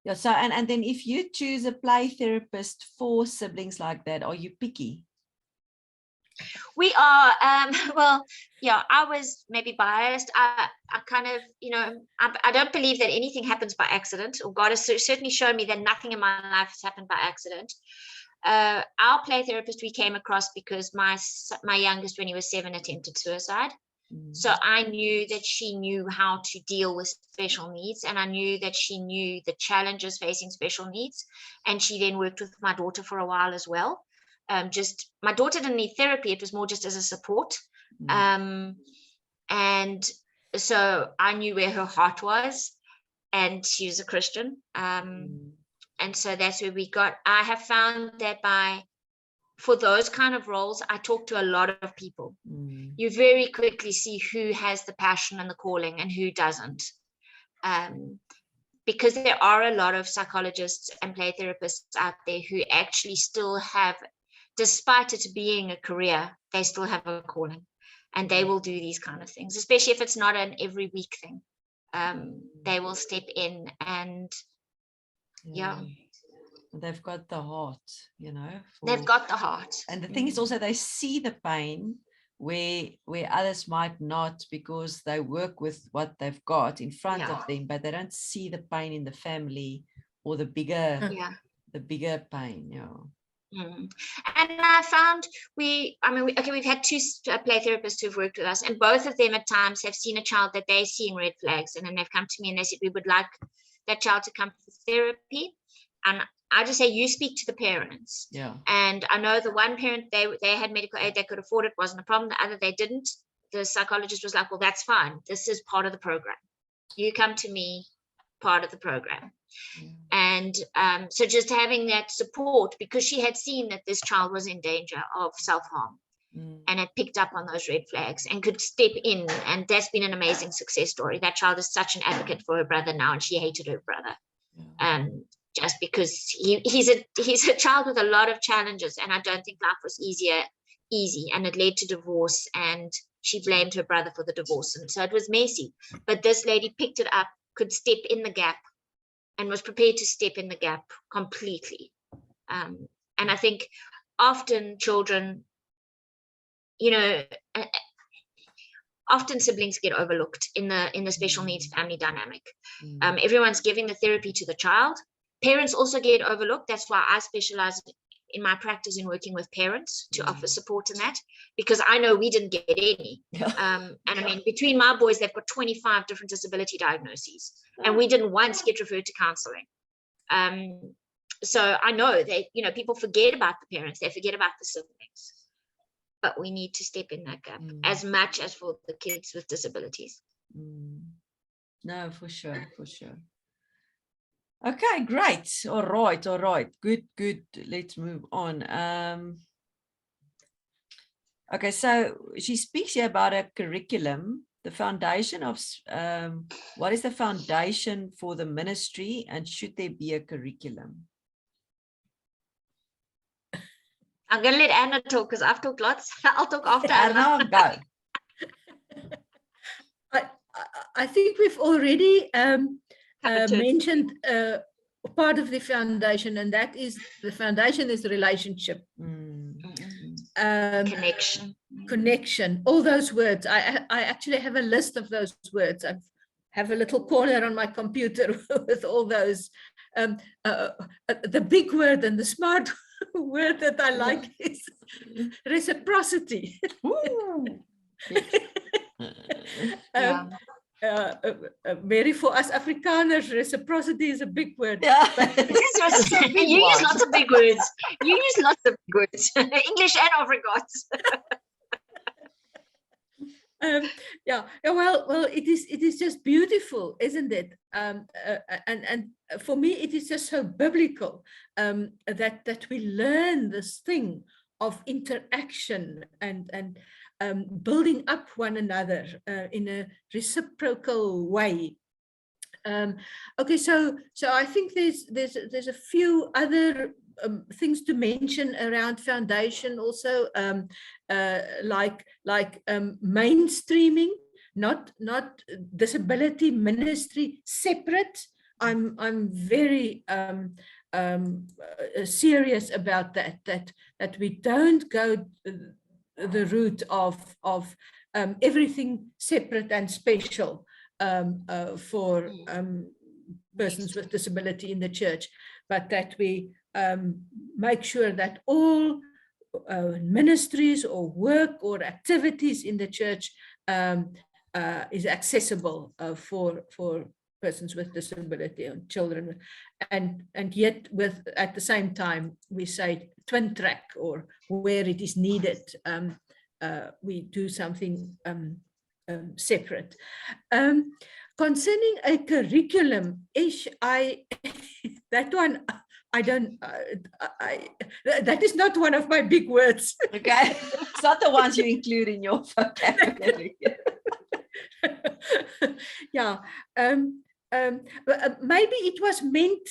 Yeah. So and then if you choose a play therapist for siblings like that, are you picky? We are, well, yeah, I was maybe biased. I kind of, you know, I don't believe that anything happens by accident, or God has certainly shown me that nothing in my life has happened by accident. Our play therapist we came across because my youngest, when he was 7, attempted suicide. So I knew that she knew how to deal with special needs, and I knew that she knew the challenges facing special needs. And she then worked with my daughter for a while as well. Just my daughter didn't need therapy, it was more just as a support. And so I knew where her heart was, and she was a Christian. And so that's where we got. I have found that for those kind of roles, I talk to a lot of people. You very quickly see who has the passion and the calling and who doesn't. Because there are a lot of psychologists and play therapists out there who actually still have, despite it being a career, they still have a calling, and they will do these kind of things, especially if it's not an every week thing. They will step in, and they've got the heart, you know. They've got the heart. And the thing is also, they see the pain where others might not, because they work with what they've got in front of them, but they don't see the pain in the family, or the bigger pain. And I found we've had 2 play therapists who've worked with us, and both of them at times have seen a child that they're seeing red flags, and then they've come to me and they said, we would like that child to come for therapy. And I just say, you speak to the parents. And I know the one parent, they had medical aid, they could afford it, wasn't a problem. The other, they didn't. The psychologist was like, well, that's fine. This is part of the program. You come to me, part of the program. And so just having that support, because she had seen that this child was in danger of self-harm, and had picked up on those red flags and could step in. And that's been an amazing success story. That child is such an advocate for her brother now, and she hated her brother. Just because he's a child with a lot of challenges, and I don't think life was easy, and it led to divorce, and she blamed her brother for the divorce, and so it was messy. But this lady picked it up, could step in the gap, and was prepared to step in the gap completely. And I think often children, you know, often siblings get overlooked in the special needs family dynamic. Everyone's giving the therapy to the child. Parents also get overlooked. That's why I specialize in my practice in working with parents to offer support in that, because I know we didn't get any. And I mean, between my boys, they've got 25 different disability diagnoses, and we didn't once get referred to counseling. So I know that, you know, people forget about the parents, they forget about the siblings, but we need to step in that gap as much as for the kids with disabilities. No, for sure. Okay, great. All right. Good. Let's move on. Okay, so she speaks here about a curriculum, the foundation of, what is the foundation for the ministry, and should there be a curriculum? I'm going to let Anna talk, because I've talked lots. I'll talk after Anna. Anna, go. I think we've already Covered it. mentioned part of the foundation, and that is the foundation is the relationship. Connection. Connection, all those words. I actually have a list of those words. I have a little corner on my computer with all those. The big word and the smart word that I like is reciprocity. Yeah. Mary, for us Afrikaners, reciprocity is a big word. Yeah. You use lots of big words. You use lots of big words. English and Afrikaans. Yeah, well, it is just beautiful, isn't it? And for me, it is just so biblical that we learn this thing of interaction and building up one another in a reciprocal way. Okay, so I think there's a few other things to mention around foundation also, like mainstreaming, not disability ministry separate. I'm very serious about that we don't go the route of everything separate and special for persons with disability in the church, but that we make sure that all ministries or work or activities in the church is accessible for persons with disability and children, and yet with at the same time we say twin track, or where it is needed we do something separate. Concerning a curriculum, that one I don't. That is not one of my big words. Okay, it's not the ones you include in your vocabulary. Yeah. Maybe it was meant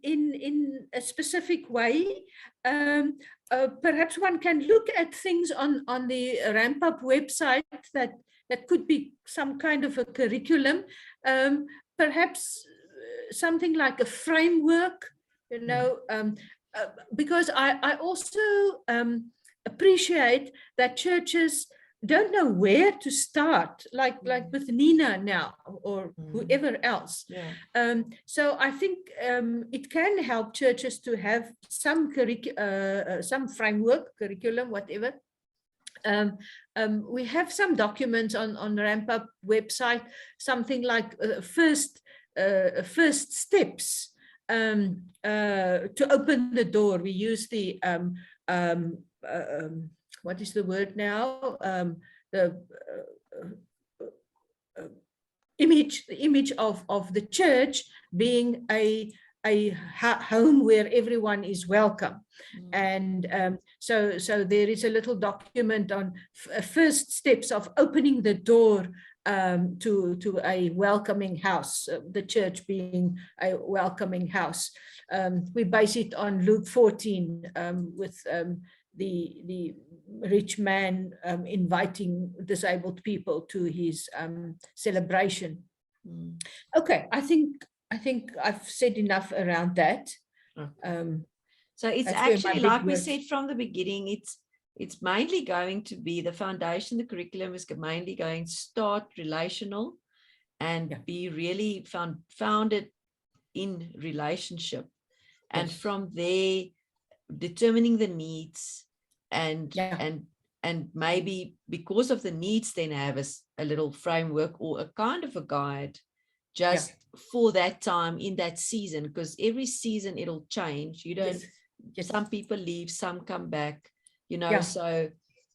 in a specific way. Perhaps one can look at things on the Ramp Up website that could be some kind of a curriculum, perhaps something like a framework, you know, because I also appreciate that churches don't know where to start, like with Nina now or whoever else. Yeah. So I think it can help churches to have some framework, curriculum, whatever. We have some documents on Ramp Up website, something like first steps to open the door. We use the what is the word now? The image of the church being a home where everyone is welcome. And so there is a little document on first steps of opening the door to a welcoming house, the church being a welcoming house. We base it on Luke 14 with the rich man inviting disabled people to his celebration. Okay, I think I've said enough around that. So it's actually, like we said from the beginning, it's mainly going to be the foundation. The curriculum is mainly going to start relational and be really founded in relationship, and from there determining the needs and maybe because of the needs then have a little framework or a kind of a guide just for that time in that season, because every season it'll change. You don't some people leave, some come back, you know, so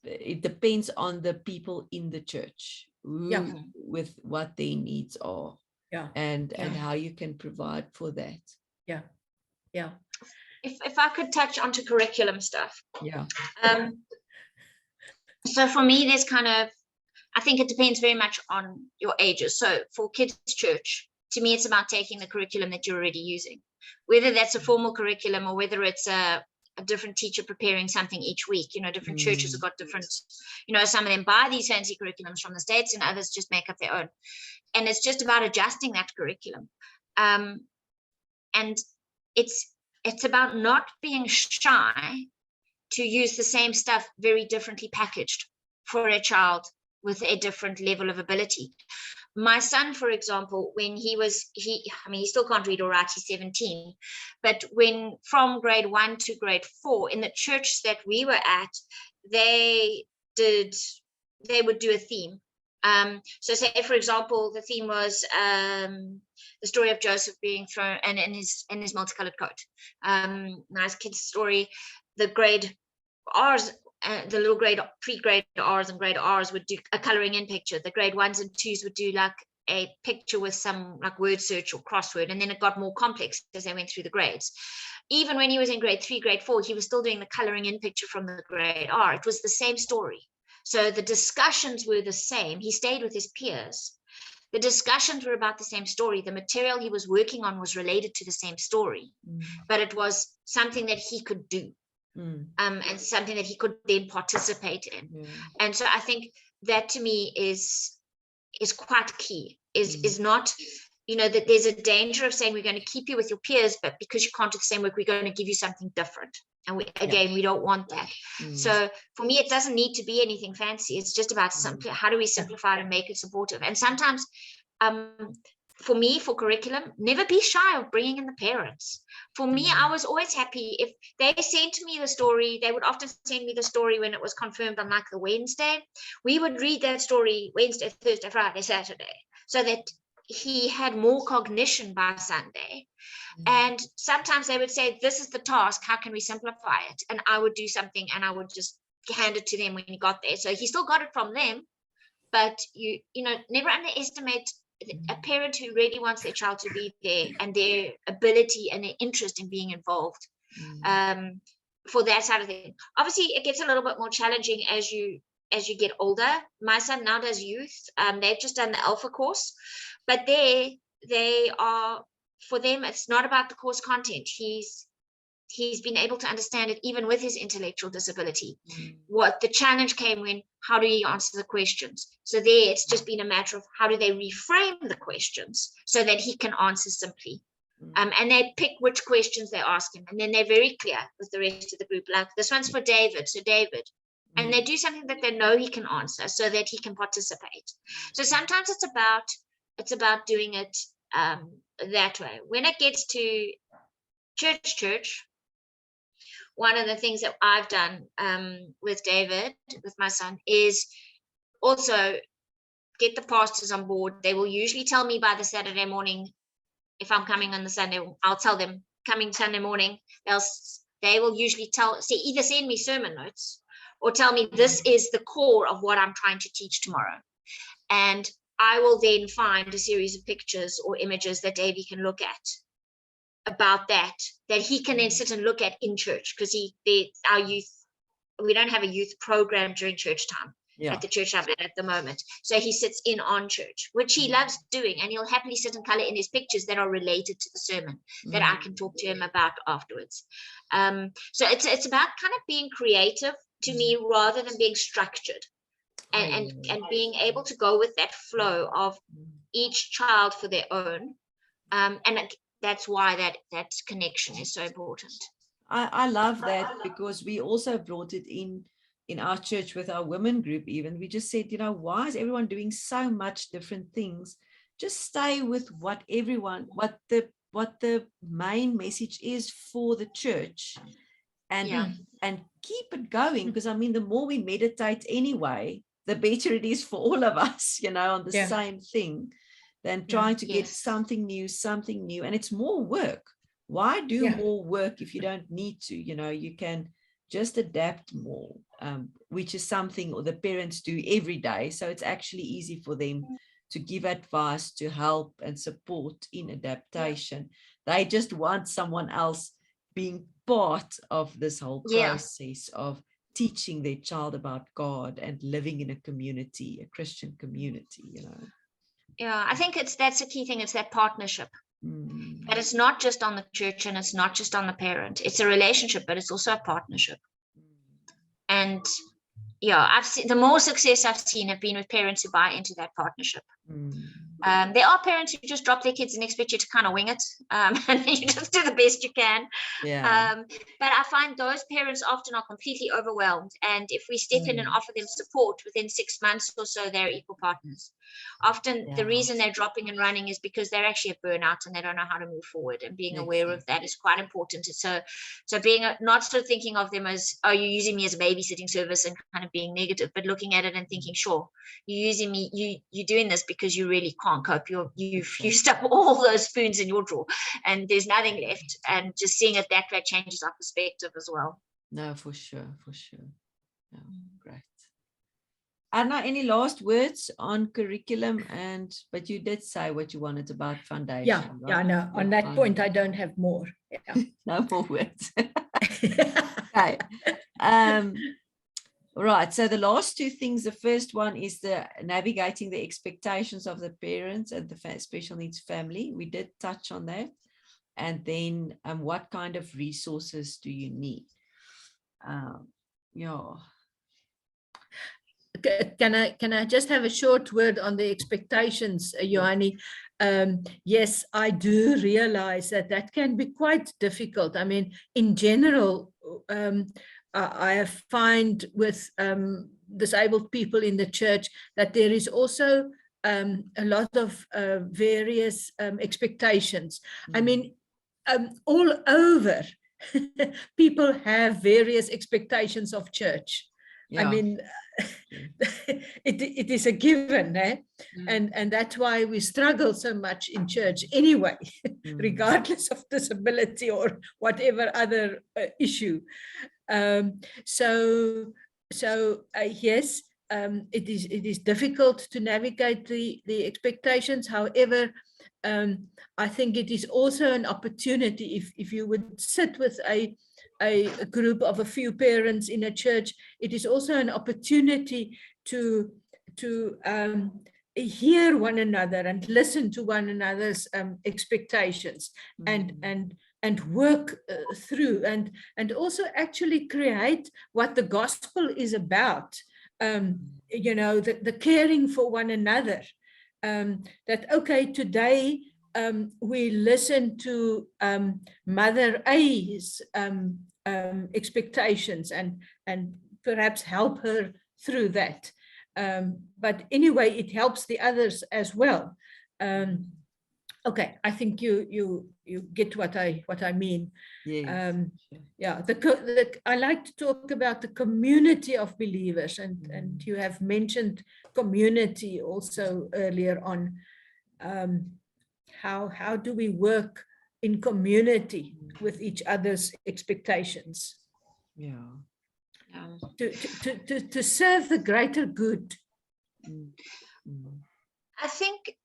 it depends on the people in the church with what their needs are and how you can provide for that. If I could touch onto curriculum stuff. Yeah. So for me, there's kind of, I think it depends very much on your ages. So for kids' church, to me, it's about taking the curriculum that you're already using, whether that's a formal curriculum or whether it's a a different teacher preparing something each week. Different churches have got different, some of them buy these fancy curriculums from the States and others just make up their own. And it's just about adjusting that curriculum. And it's about not being shy to use the same stuff very differently packaged for a child with a different level of ability. My son, for example, when he still can't read or write, he's 17, but when from grade 1 to grade 4 in the church that we were at, they would do a theme. So say, for example, the theme was the story of Joseph being thrown and in his multicolored coat. Nice kids story. The grade R's, the little grade pre-grade R's and grade R's would do a coloring in picture. The grade 1s and 2s would do like a picture with some like word search or crossword, and then it got more complex as they went through the grades. Even when he was in grade 3, grade 4, he was still doing the coloring in picture from the grade R. It was the same story. So the discussions were the same. He stayed with his peers. The discussions were about the same story. The material he was working on was related to the same story, but it was something that he could do. And something that he could then participate in. And so I think that to me is quite key, is not, that there's a danger of saying we're going to keep you with your peers, but because you can't do the same work, we're going to give you something different. And we don't want that. So for me, it doesn't need to be anything fancy. It's just about how do we simplify it and make it supportive? And sometimes for me, for curriculum, never be shy of bringing in the parents. For me, I was always happy if they sent me the story. They would often send me the story when it was confirmed on like the Wednesday. We would read that story Wednesday, Thursday, Friday, Saturday, so that he had more cognition by Sunday. And sometimes they would say, this is the task, how can we simplify it? And I would do something and I would just hand it to them when he got there. So he still got it from them, but you never underestimate a parent who really wants their child to be there and their ability and their interest in being involved for that side of things. Obviously, it gets a little bit more challenging as you get older. My son now does youth. They've just done the Alpha course, but they are, for them, it's not about the course content. He's been able to understand it even with his intellectual disability. What the challenge came when, how do you answer the questions? So there, it's just been a matter of how do they reframe the questions so that he can answer simply. And they pick which questions they ask him. And then they're very clear with the rest of the group, like this one's for David. So David, and they do something that they know he can answer so that he can participate. So sometimes it's about doing it that way. When it gets to church, one of the things that I've done with David, with my son, is also get the pastors on board. They will usually tell me by the Saturday morning, if I'm coming on the Sunday, I'll tell them coming Sunday morning. They will usually either send me sermon notes or tell me this is the core of what I'm trying to teach tomorrow. And I will then find a series of pictures or images that Davey can look at about that he can then sit and look at in church, because our youth, we don't have a youth program during church time at the church I'm at the moment. So he sits in on church, which he loves doing, and he'll happily sit and color in his pictures that are related to the sermon that I can talk to him about afterwards. So it's about kind of being creative to me rather than being structured, and being able to go with that flow of each child for their own. And that's why that connection is so important. I love that, because we also brought it in our church with our women group. Even we just said, why is everyone doing so much different things? Just stay with what the main message is for the church, and keep it going. Because the more we meditate anyway, the better it is for all of us, on the same thing, than trying to get something new. And it's more work. Why do more work if you don't need to? You can just adapt more, which is something the parents do every day. So it's actually easy for them to give advice, to help and support in adaptation. They just want someone else being part of this whole process of teaching their child about God and living in a community, a Christian community, Yeah, I think that's a key thing. It's that partnership. But it's not just on the church and it's not just on the parent. It's a relationship, but it's also a partnership. And yeah, I've seen the more success I've seen have been with parents who buy into that partnership. There are parents who just drop their kids and expect you to kind of wing it, and you just do the best you can. But I find those parents often are completely overwhelmed, and if we step in and offer them support within 6 months or so, they're equal partners. Often the reason they're dropping and running is because they're actually at burnout and they don't know how to move forward, and being aware of that is quite important. So being not so thinking of them as, oh, you're using me as a babysitting service and kind of being negative, but looking at it and thinking, sure, you're using me, you're doing this because you really can't cope. You've used up all those spoons in your drawer and there's nothing left. And just seeing it that way changes our perspective as well. No, for sure. No, great. Anna, any last words on curriculum? But you did say what you wanted about foundation. No, on that point, I don't have more. No more words. Okay. Right. So the last two things, the first one is the navigating the expectations of the parents and the special needs family. We did touch on that. And then what kind of resources do you need? Can I just have a short word on the expectations, Joni? Yes, I do realize that can be quite difficult. I mean, in general, I find with disabled people in the church that there is also a lot of various expectations. I mean, all over, people have various expectations of church. I mean, it is a given, eh? And that's why we struggle so much in church anyway, regardless of disability or whatever other issue. So yes, it is difficult to navigate the expectations. However, I think it is also an opportunity if you would sit with a group of a few parents in a church, it is also an opportunity to hear one another and listen to one another's expectations and work through and also actually create what the gospel is about. The caring for one another. That okay, today we listen to Mother A's expectations and perhaps help her through that. But anyway, it helps the others as well. Okay, I think you get what I mean. Yes. I like to talk about the community of believers, and you have mentioned community also earlier on. How do we work in community with each other's expectations? To serve the greater good. I think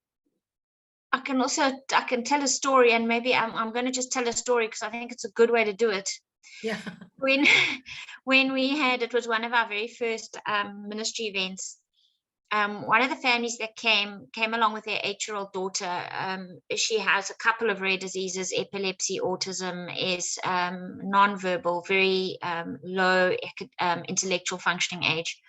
I can tell a story, and maybe I'm going to just tell a story because I think it's a good way to do it. Yeah. When we had, it was one of our very first ministry events. One of the families that came along with their 8-year-old daughter. She has a couple of rare diseases, epilepsy, autism, is nonverbal, very low intellectual functioning age.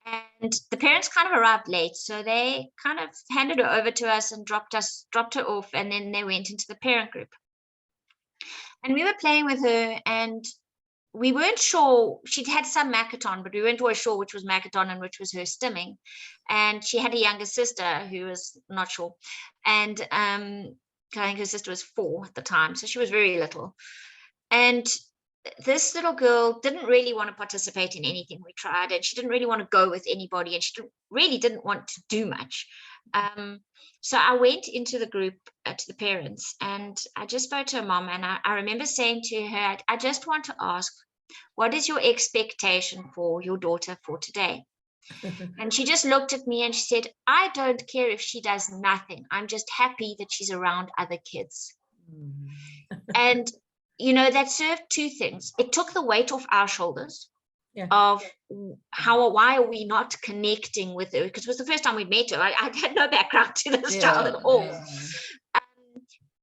And the parents kind of arrived late, so they kind of handed her over to us and dropped her off, and then they went into the parent group. And we were playing with her, and we weren't sure. She'd had some Macaton, but we weren't always sure which was Macaton and which was her stimming. And she had a younger sister who was not sure. And I think her sister was 4 at the time, so she was very little. And this little girl didn't really want to participate in anything we tried, and she didn't really want to go with anybody, and she really didn't want to do much. So I went into the group to the parents, and I just spoke to her mom, and I remember saying to her, I just want to ask, what is your expectation for your daughter for today? And she just looked at me and she said, I don't care if she does nothing. I'm just happy that she's around other kids. And that served 2 things. It took the weight off our shoulders of why are we not connecting with her? Because it was the first time we'd met her. I had no background to this child at all.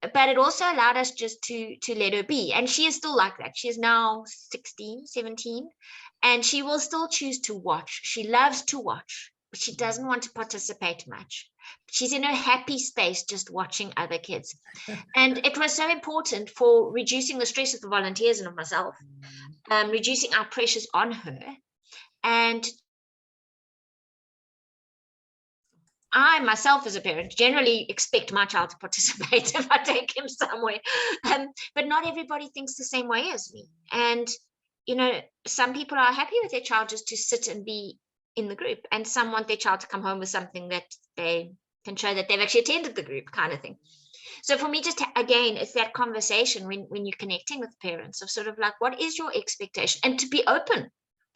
but it also allowed us just to let her be. And she is still like that. She is now 16, 17, and she will still choose to watch. She loves to watch, but she doesn't want to participate much. She's in her happy space just watching other kids. And it was so important for reducing the stress of the volunteers and of myself, reducing our pressures on her. And I myself as a parent generally expect my child to participate if I take him somewhere, but not everybody thinks the same way as me. And some people are happy with their child just to sit and be in the group, and some want their child to come home with something that they can show that they've actually attended the group, kind of thing. So for me, just again, it's that conversation when you're connecting with parents of sort of like, what is your expectation, and to be open.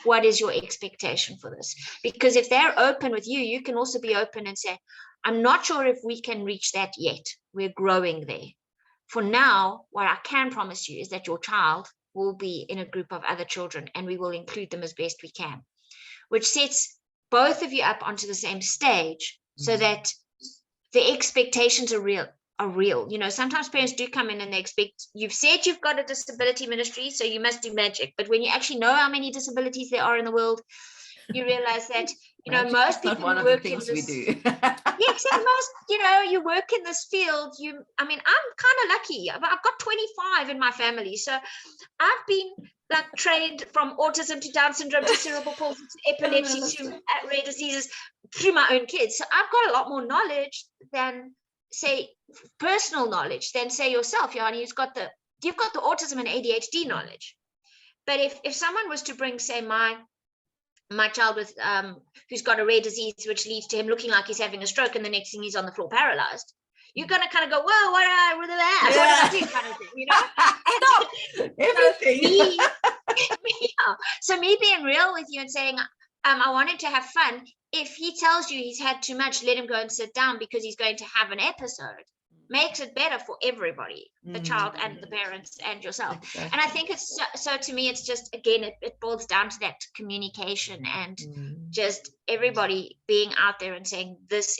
What is your expectation for this? Because if they're open with you, you can also be open and say, I'm not sure if we can reach that yet. We're growing there. For now, what I can promise you is that your child will be in a group of other children, and we will include them as best we can, which sets both of you up onto the same stage so that the expectations are real. Sometimes parents do come in and they expect, you've said you've got a disability ministry, so you must do magic. But when you actually know how many disabilities there are in the world, you realize that, most people one of the things we do. Yes, and most, you work in this field. I'm kind of lucky. I've got 25 in my family. So I've been like trained from autism to Down syndrome to cerebral palsy to epilepsy to rare diseases through my own kids. So I've got a lot more knowledge than, say, personal knowledge than, say, yourself, Joni, you've got the autism and ADHD knowledge. But if someone was to bring, say, my child with who's got a rare disease which leads to him looking like he's having a stroke, and the next thing he's on the floor paralyzed, you're gonna kind of go, whoa, what did I do, kind of thing, Stop everything. So me being real with you and saying, I want him to have fun. If he tells you he's had too much, let him go and sit down because he's going to have an episode. Makes it better for everybody, the child and the parents and yourself. Exactly. And I think it's so to me, it's just, again, it boils down to that communication and just everybody being out there and saying, this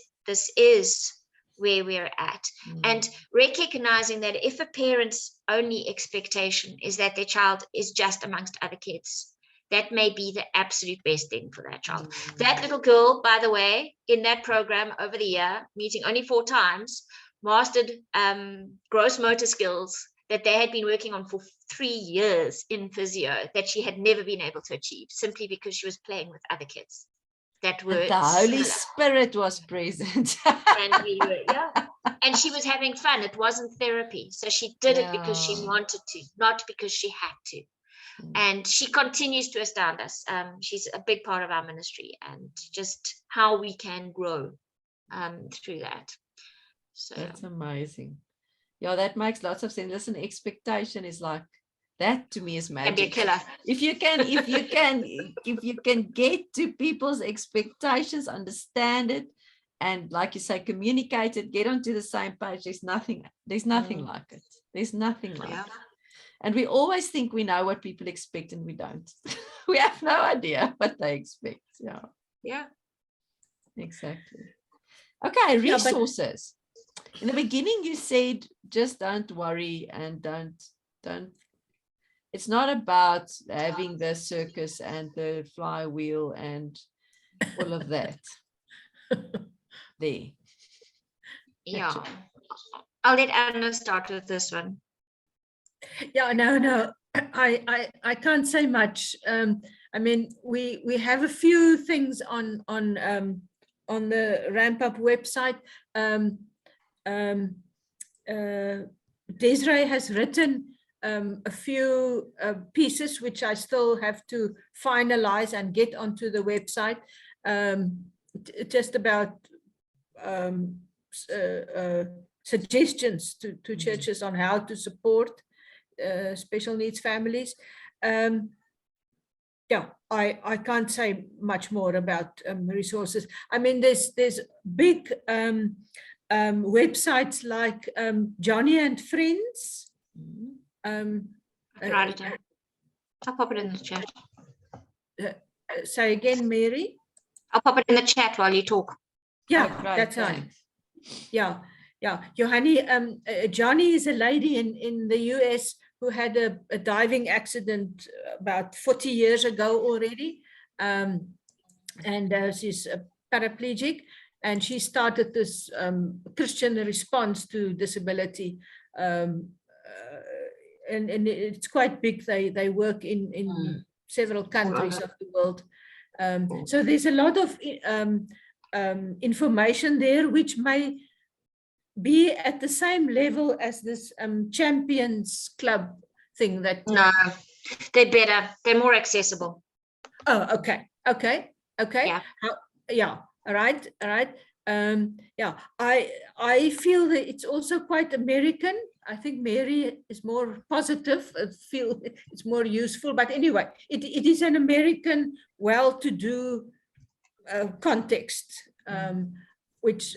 is where we're at, and recognizing that if a parent's only expectation is that their child is just amongst other kids, that may be the absolute best thing for that child. That little girl, by the way, in that program over the year, meeting only 4 times, mastered gross motor skills that they had been working on for 3 years in physio that she had never been able to achieve, simply because she was playing with other kids that were the Holy Spirit was present. And we were, and she was having fun. It wasn't therapy. So she did it because she wanted to, not because she had to. And she continues to astound us. She's a big part of our ministry, and just how we can grow through that. So that's amazing. Yeah, that makes lots of sense. Listen, expectation is like, that to me is magic. Can be a killer. If you can get to people's expectations, understand it, and like you say, communicate it, get onto the same page. There's nothing like it. There's nothing like it. And we always think we know what people expect, and we don't. We have no idea what they expect. Yeah. Exactly. Okay, resources. In the beginning, you said just don't worry and don't. It's not about having the circus and the flywheel and all of that. There. Yeah. I'll let Anna start with this one. Yeah, no, I can't say much. I mean, we have a few things on the Ramp Up website. Desiree has written a few pieces which I still have to finalize and get onto the website, just about suggestions to churches on how to support special needs families. Yeah, I can't say much more about resources. I mean, there's big websites like Joni and Friends. I'll pop it in the chat. Say again, Mary. I'll pop it in the chat while you talk. Yeah, that's right. Yeah, Joni, Joni is a lady in the US who had a diving accident about 40 years ago already. And she's a paraplegic, and she started this Christian response to disability. And it's quite big. They work in several countries of the world. So there's a lot of information there, which may be at the same level as this Champions Club thing that. No, they're better. They're more accessible. Oh, okay. Yeah. Yeah. All right. Yeah. I feel that it's also quite American. I think Mary is more positive. I feel it's more useful. But anyway, it is an American, well-to-do context, which,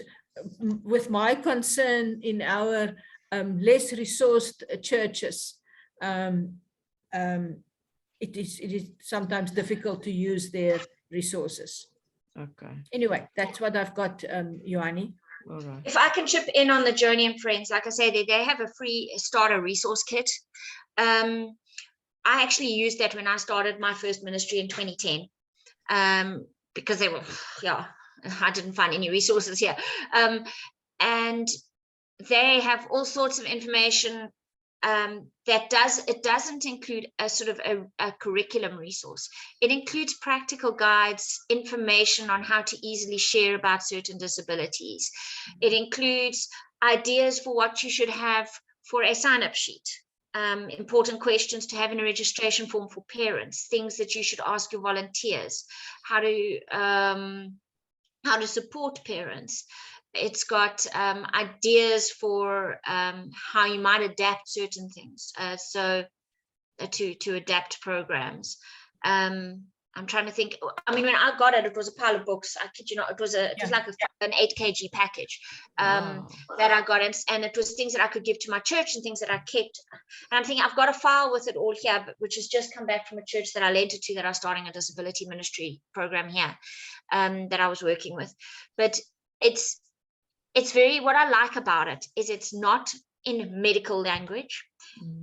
with my concern in our less resourced churches, it is sometimes difficult to use their resources. Okay. Anyway, that's what I've got, Joni. All right. If I can chip in on the Joni and Friends, like I say, they have a free starter resource kit. I actually used that when I started my first ministry in 2010, because they were, I didn't find any resources here. And they have all sorts of information it doesn't include a sort of a curriculum resource. It includes practical guides, information on how to easily share about certain disabilities. It includes ideas for what you should have for a sign-up sheet, important questions to have in a registration form for parents, things that you should ask your volunteers, how to support parents. It's got ideas for how you might adapt certain things, to adapt programs. I'm trying to think. I mean, when I got it, it was a pile of books. I kid you not, it was like an 8 kg package that I got, and it was things that I could give to my church and things that I kept. And I'm thinking I've got a file with it all here, which has just come back from a church that I led to that are starting a disability ministry program here, that I was working with. But it's very, what I like about it is it's not in medical language,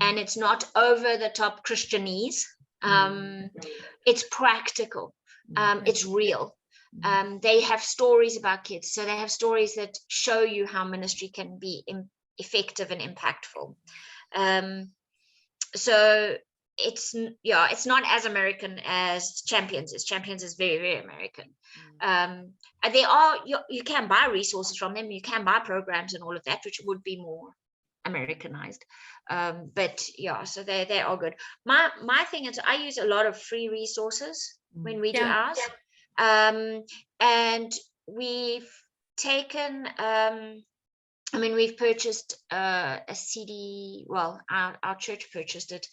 and it's not over the top Christianese. It's practical. It's real. They have stories about kids. So they have stories that show you how ministry can be effective and impactful. So it's not as American as Champions is. Champions is very, very American. They are, you can buy resources from them. You can buy programs and all of that, which would be more Americanized. But yeah, so they are good. My thing is, I use a lot of free resources when we do ours. And we've taken, we've purchased a CD, well, our church purchased it,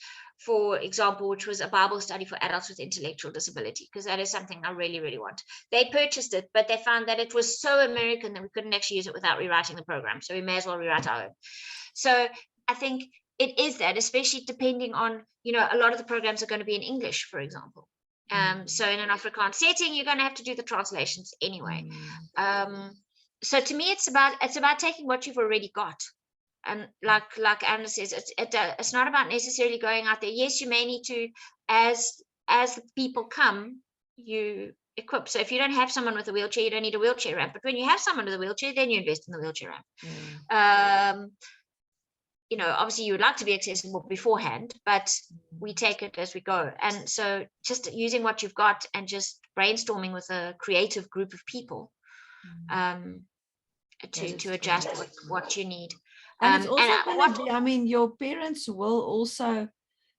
for example, which was a Bible study for adults with intellectual disability, because that is something I really, really want. They purchased it, but they found that it was so American that we couldn't actually use it without rewriting the program. So we may as well rewrite our own. So I think it is that, especially depending on, a lot of the programs are going to be in English, for example. So in an Afrikaans setting, you're going to have to do the translations anyway. So to me, it's about taking what you've already got. And like Anna says, it's not about necessarily going out there. Yes, you may need to, as the people come, you equip. So if you don't have someone with a wheelchair, you don't need a wheelchair ramp. But when you have someone with a wheelchair, then you invest in the wheelchair ramp. Obviously you would like to be accessible beforehand, but we take it as we go. And so just using what you've got and just brainstorming with a creative group of people to adjust what you need. And it's also going to be, your parents will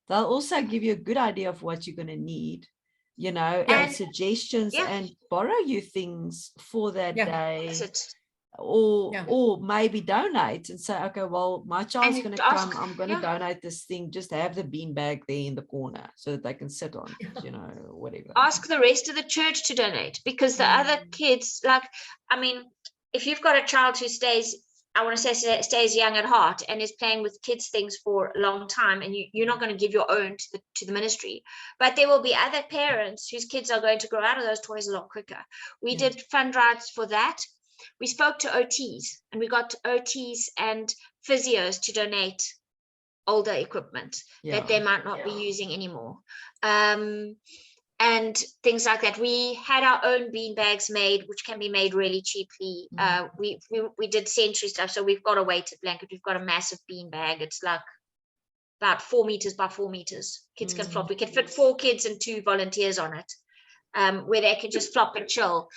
they'll also give you a good idea of what you're going to need, and suggestions and borrow you things for that day. Or maybe donate and say, okay, well, my child's going to come, I'm going to donate this thing, just have the bean bag there in the corner so that they can sit on it, whatever. Ask the rest of the church to donate, because the other kids, if you've got a child who stays young at heart and is playing with kids things for a long time, and you're not going to give your own to the ministry, but there will be other parents whose kids are going to grow out of those toys a lot quicker. We did fund drives for that. we spoke to OTs, and we got OTs and physios to donate older equipment that they might not be using anymore. And things like that. We had our own bean bags made, which can be made really cheaply. We did sensory stuff. So we've got a weighted blanket. We've got a massive bean bag. It's like about 4 meters by 4 meters. Kids can flop. We can fit 4 kids and 2 volunteers on it, where they can just flop and chill.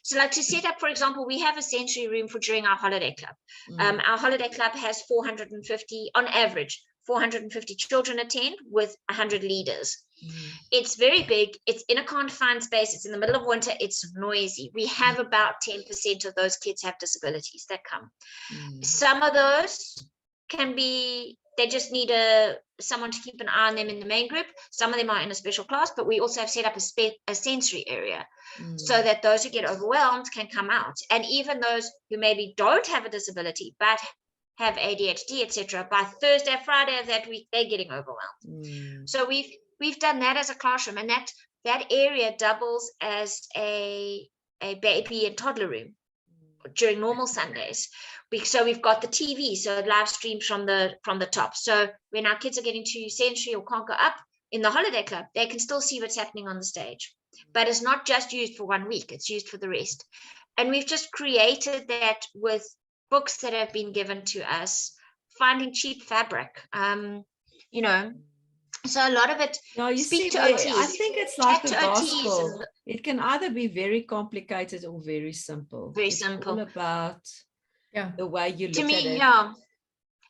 So like to set up, for example, we have a sensory room for during our holiday club. Our holiday club has 450, on average, 450 children attend with 100 leaders. It's very big. It's in a confined space. It's in the middle of winter. It's noisy. We have about 10% of those kids have disabilities that come. Some of those can be, they just need someone to keep an eye on them in the main group. Some of them are in a special class, but we also have set up a sensory area so that those who get overwhelmed can come out. And even those who maybe don't have a disability, but have ADHD, etc., by Thursday, Friday of that week, they're getting overwhelmed. So we've done that as a classroom, and that area doubles as a baby and toddler room during normal Sundays. So we've got the TV, so live streams from the top. So when our kids are getting too sensory or can't go up in the holiday club, they can still see what's happening on the stage. But it's not just used for 1 week, it's used for the rest. And we've just created that with books that have been given to us, finding cheap fabric, you know. So a lot of it, speak to OTs. I think it's like the OTs. gospel. It can either be very complicated or very simple. Very it's simple. all about the way you look to me, at it. Yeah.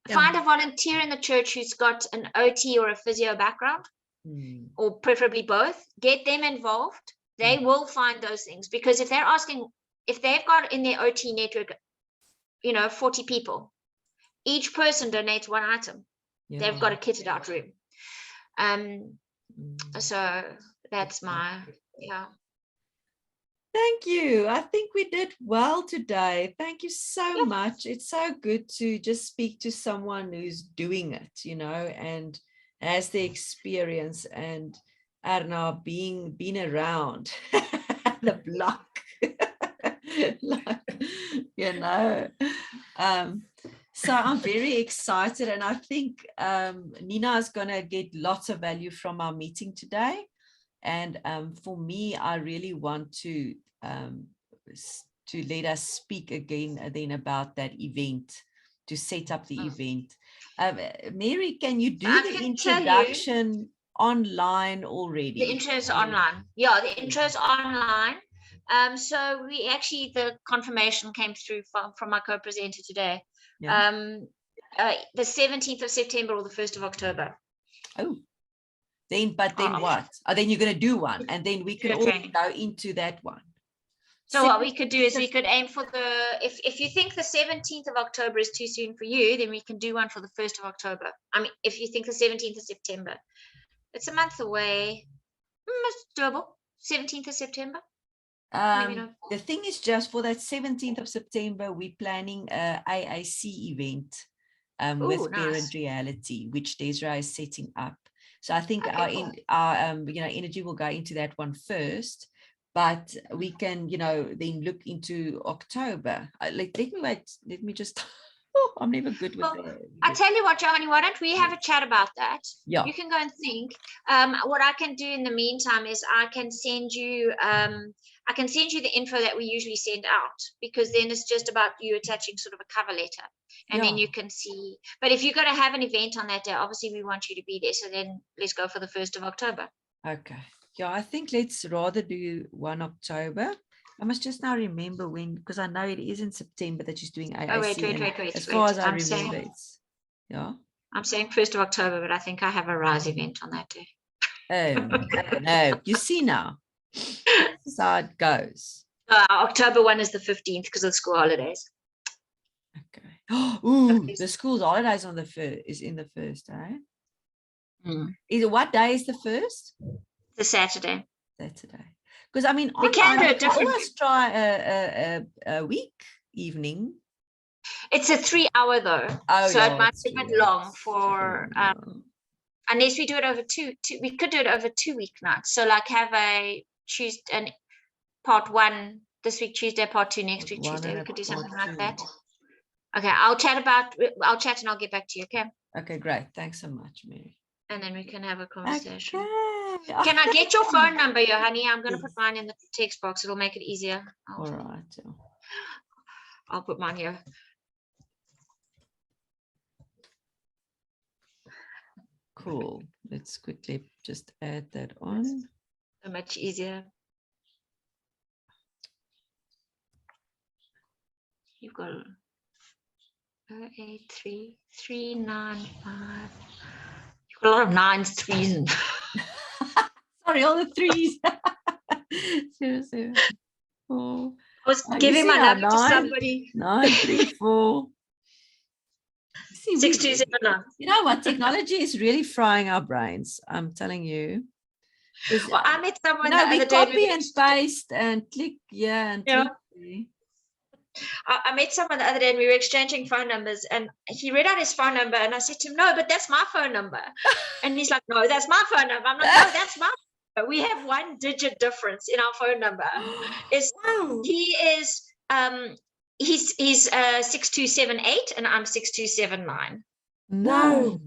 Find a volunteer in the church who's got an OT or a physio background, or preferably both. Get them involved. They will find those things, because if they've got in their OT network, 40 people, each person donates 1 item. They've got a kitted out room. So that's my, Thank you. I think we did well today. Thank you so much. It's so good to just speak to someone who's doing it, and has the experience, and Erna been around the block. So I'm very excited, and I think Nina is going to get lots of value from our meeting today. And for me, I really want to let us speak again then about that event, to set up the event. Mary, can you do the introduction online already? The intro is online. Yeah, the intro is online. So we actually, the confirmation came through from my co-presenter today. The 17th of September or the 1st of October. Oh, then what? Oh, then you're going to do one, and then we can all go into that one. So what we could do is we could aim for if you think the 17th of October is too soon for you, then we can do one for the 1st of October. I mean, if you think the 17th of September, it's a month away. It's doable. 17th of September. The thing is, just for that 17th of September, we're planning a AAC event with Parent Reality, which Desiree is setting up. So I think our energy will go into that one first, but we can, then look into October. Let me just, I'm never good with that. I tell you what, Joni, why don't we have a chat about that? Yeah. You can go and think. What I can do in the meantime is I can send you the info that we usually send out, because then it's just about you attaching sort of a cover letter, and then you can see. But if you're going to have an event on that day, obviously we want you to be there. So then let's go for the 1st of October. Okay. Yeah, I think let's rather do 1 October. I must just now remember when, because I know it is in September that she's doing AAC. Oh, wait. As far as I remember, it's, I'm saying 1st of October, but I think I have a RISE event on that day. Oh, no. You see now. This is how it goes. October 1 is the 15th because of the school holidays. Okay. Oh, the school's holidays on the 1st is in the 1st, eh? What day is the 1st? The Saturday. Because I mean, we can do it differently. Always try a week evening. It's a 3-hour though, so it might be a bit long for unless we do it over two. We could do it over 2 weeknights. So like have a Tuesday and part 1 this week Tuesday, part 2 next week One Tuesday. and We a could do part something like two. that. Okay, I'll chat and I'll get back to you, okay? Okay, great. Thanks so much, Mary. And then we can have a conversation. Okay. Can I get your phone number, Johanny? I'm going to put Yes. mine in the text box. It'll make it easier. All right. I'll put mine here. Cool. Let's quickly just add that on. So much easier. You've got 083395. You've got a lot of 9s, 3s, and Sorry, all the 3s. 0, 0, 4. I was Oh, you giving see my our number to 9, somebody. 9, 3, 4. See, 6279. you know what? Technology is really frying our brains. I'm telling you. Well, I met someone You know, the we other day. copy and paste and click, and Yeah. click there. I met someone the other day and we were exchanging phone numbers, and he read out his phone number and I said to him, no, but that's my phone number. And he's like, no, that's my phone number. I'm like, no, that's my phone number. We have 1 digit difference in our phone number. Wow. He is he's 6278 and I'm 6279. No.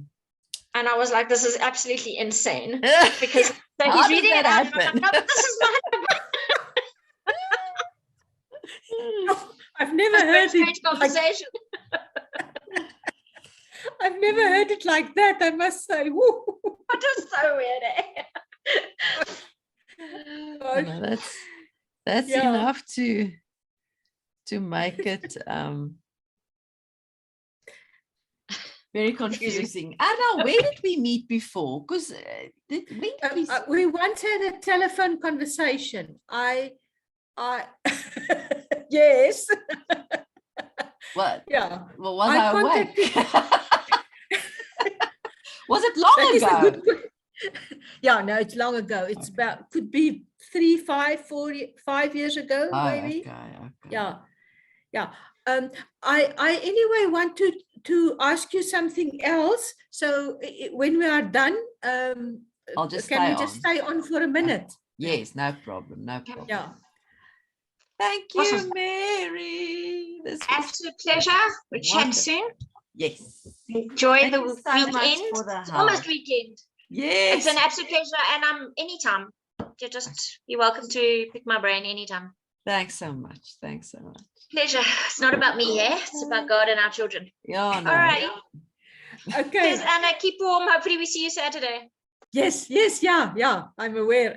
And I was like, this is absolutely insane. Because so How he's does reading that it out and I'm happen? like, no, but this is my number. I've never It's a heard strange it. Like, conversation. I've never heard it like that. I must say. Woo. It is so weird, eh? Oh, no, that's Yeah. enough to make it very confusing. I don't know, where did we meet before? Because We once had a telephone conversation. Yes. what? Yeah. Well, was I I awake? contacted- Was it long That is a ago? good Yeah, no, it's long ago. It's about, could be 3, 5, 4, 5 years ago, Oh, maybe. okay. Yeah. I anyway want to ask you something else. So when we are done, I'll just can we stay just on. stay on for a minute? Yes, no problem. No problem. Yeah. Thank you, Awesome. Mary. This was Absolute pleasure. We'll chat wonderful. soon. Yes. Enjoy Thank the you so much weekend. for the It's almost help. weekend. Yes. It's an absolute pleasure, and I'm anytime. You're welcome to pick my brain anytime. Thanks so much. Thanks so much. Pleasure. It's not about me, yeah? It's about God and our children. Yeah, no. All right. Okay. Cheers, Anna. Keep warm. Hopefully we see you Saturday. Yes, yeah, I'm aware.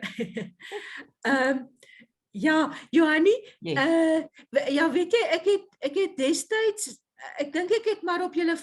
Ja, Johanny, Yes. ja, weet jy, ek het destyds, ek dink ek het maar op julle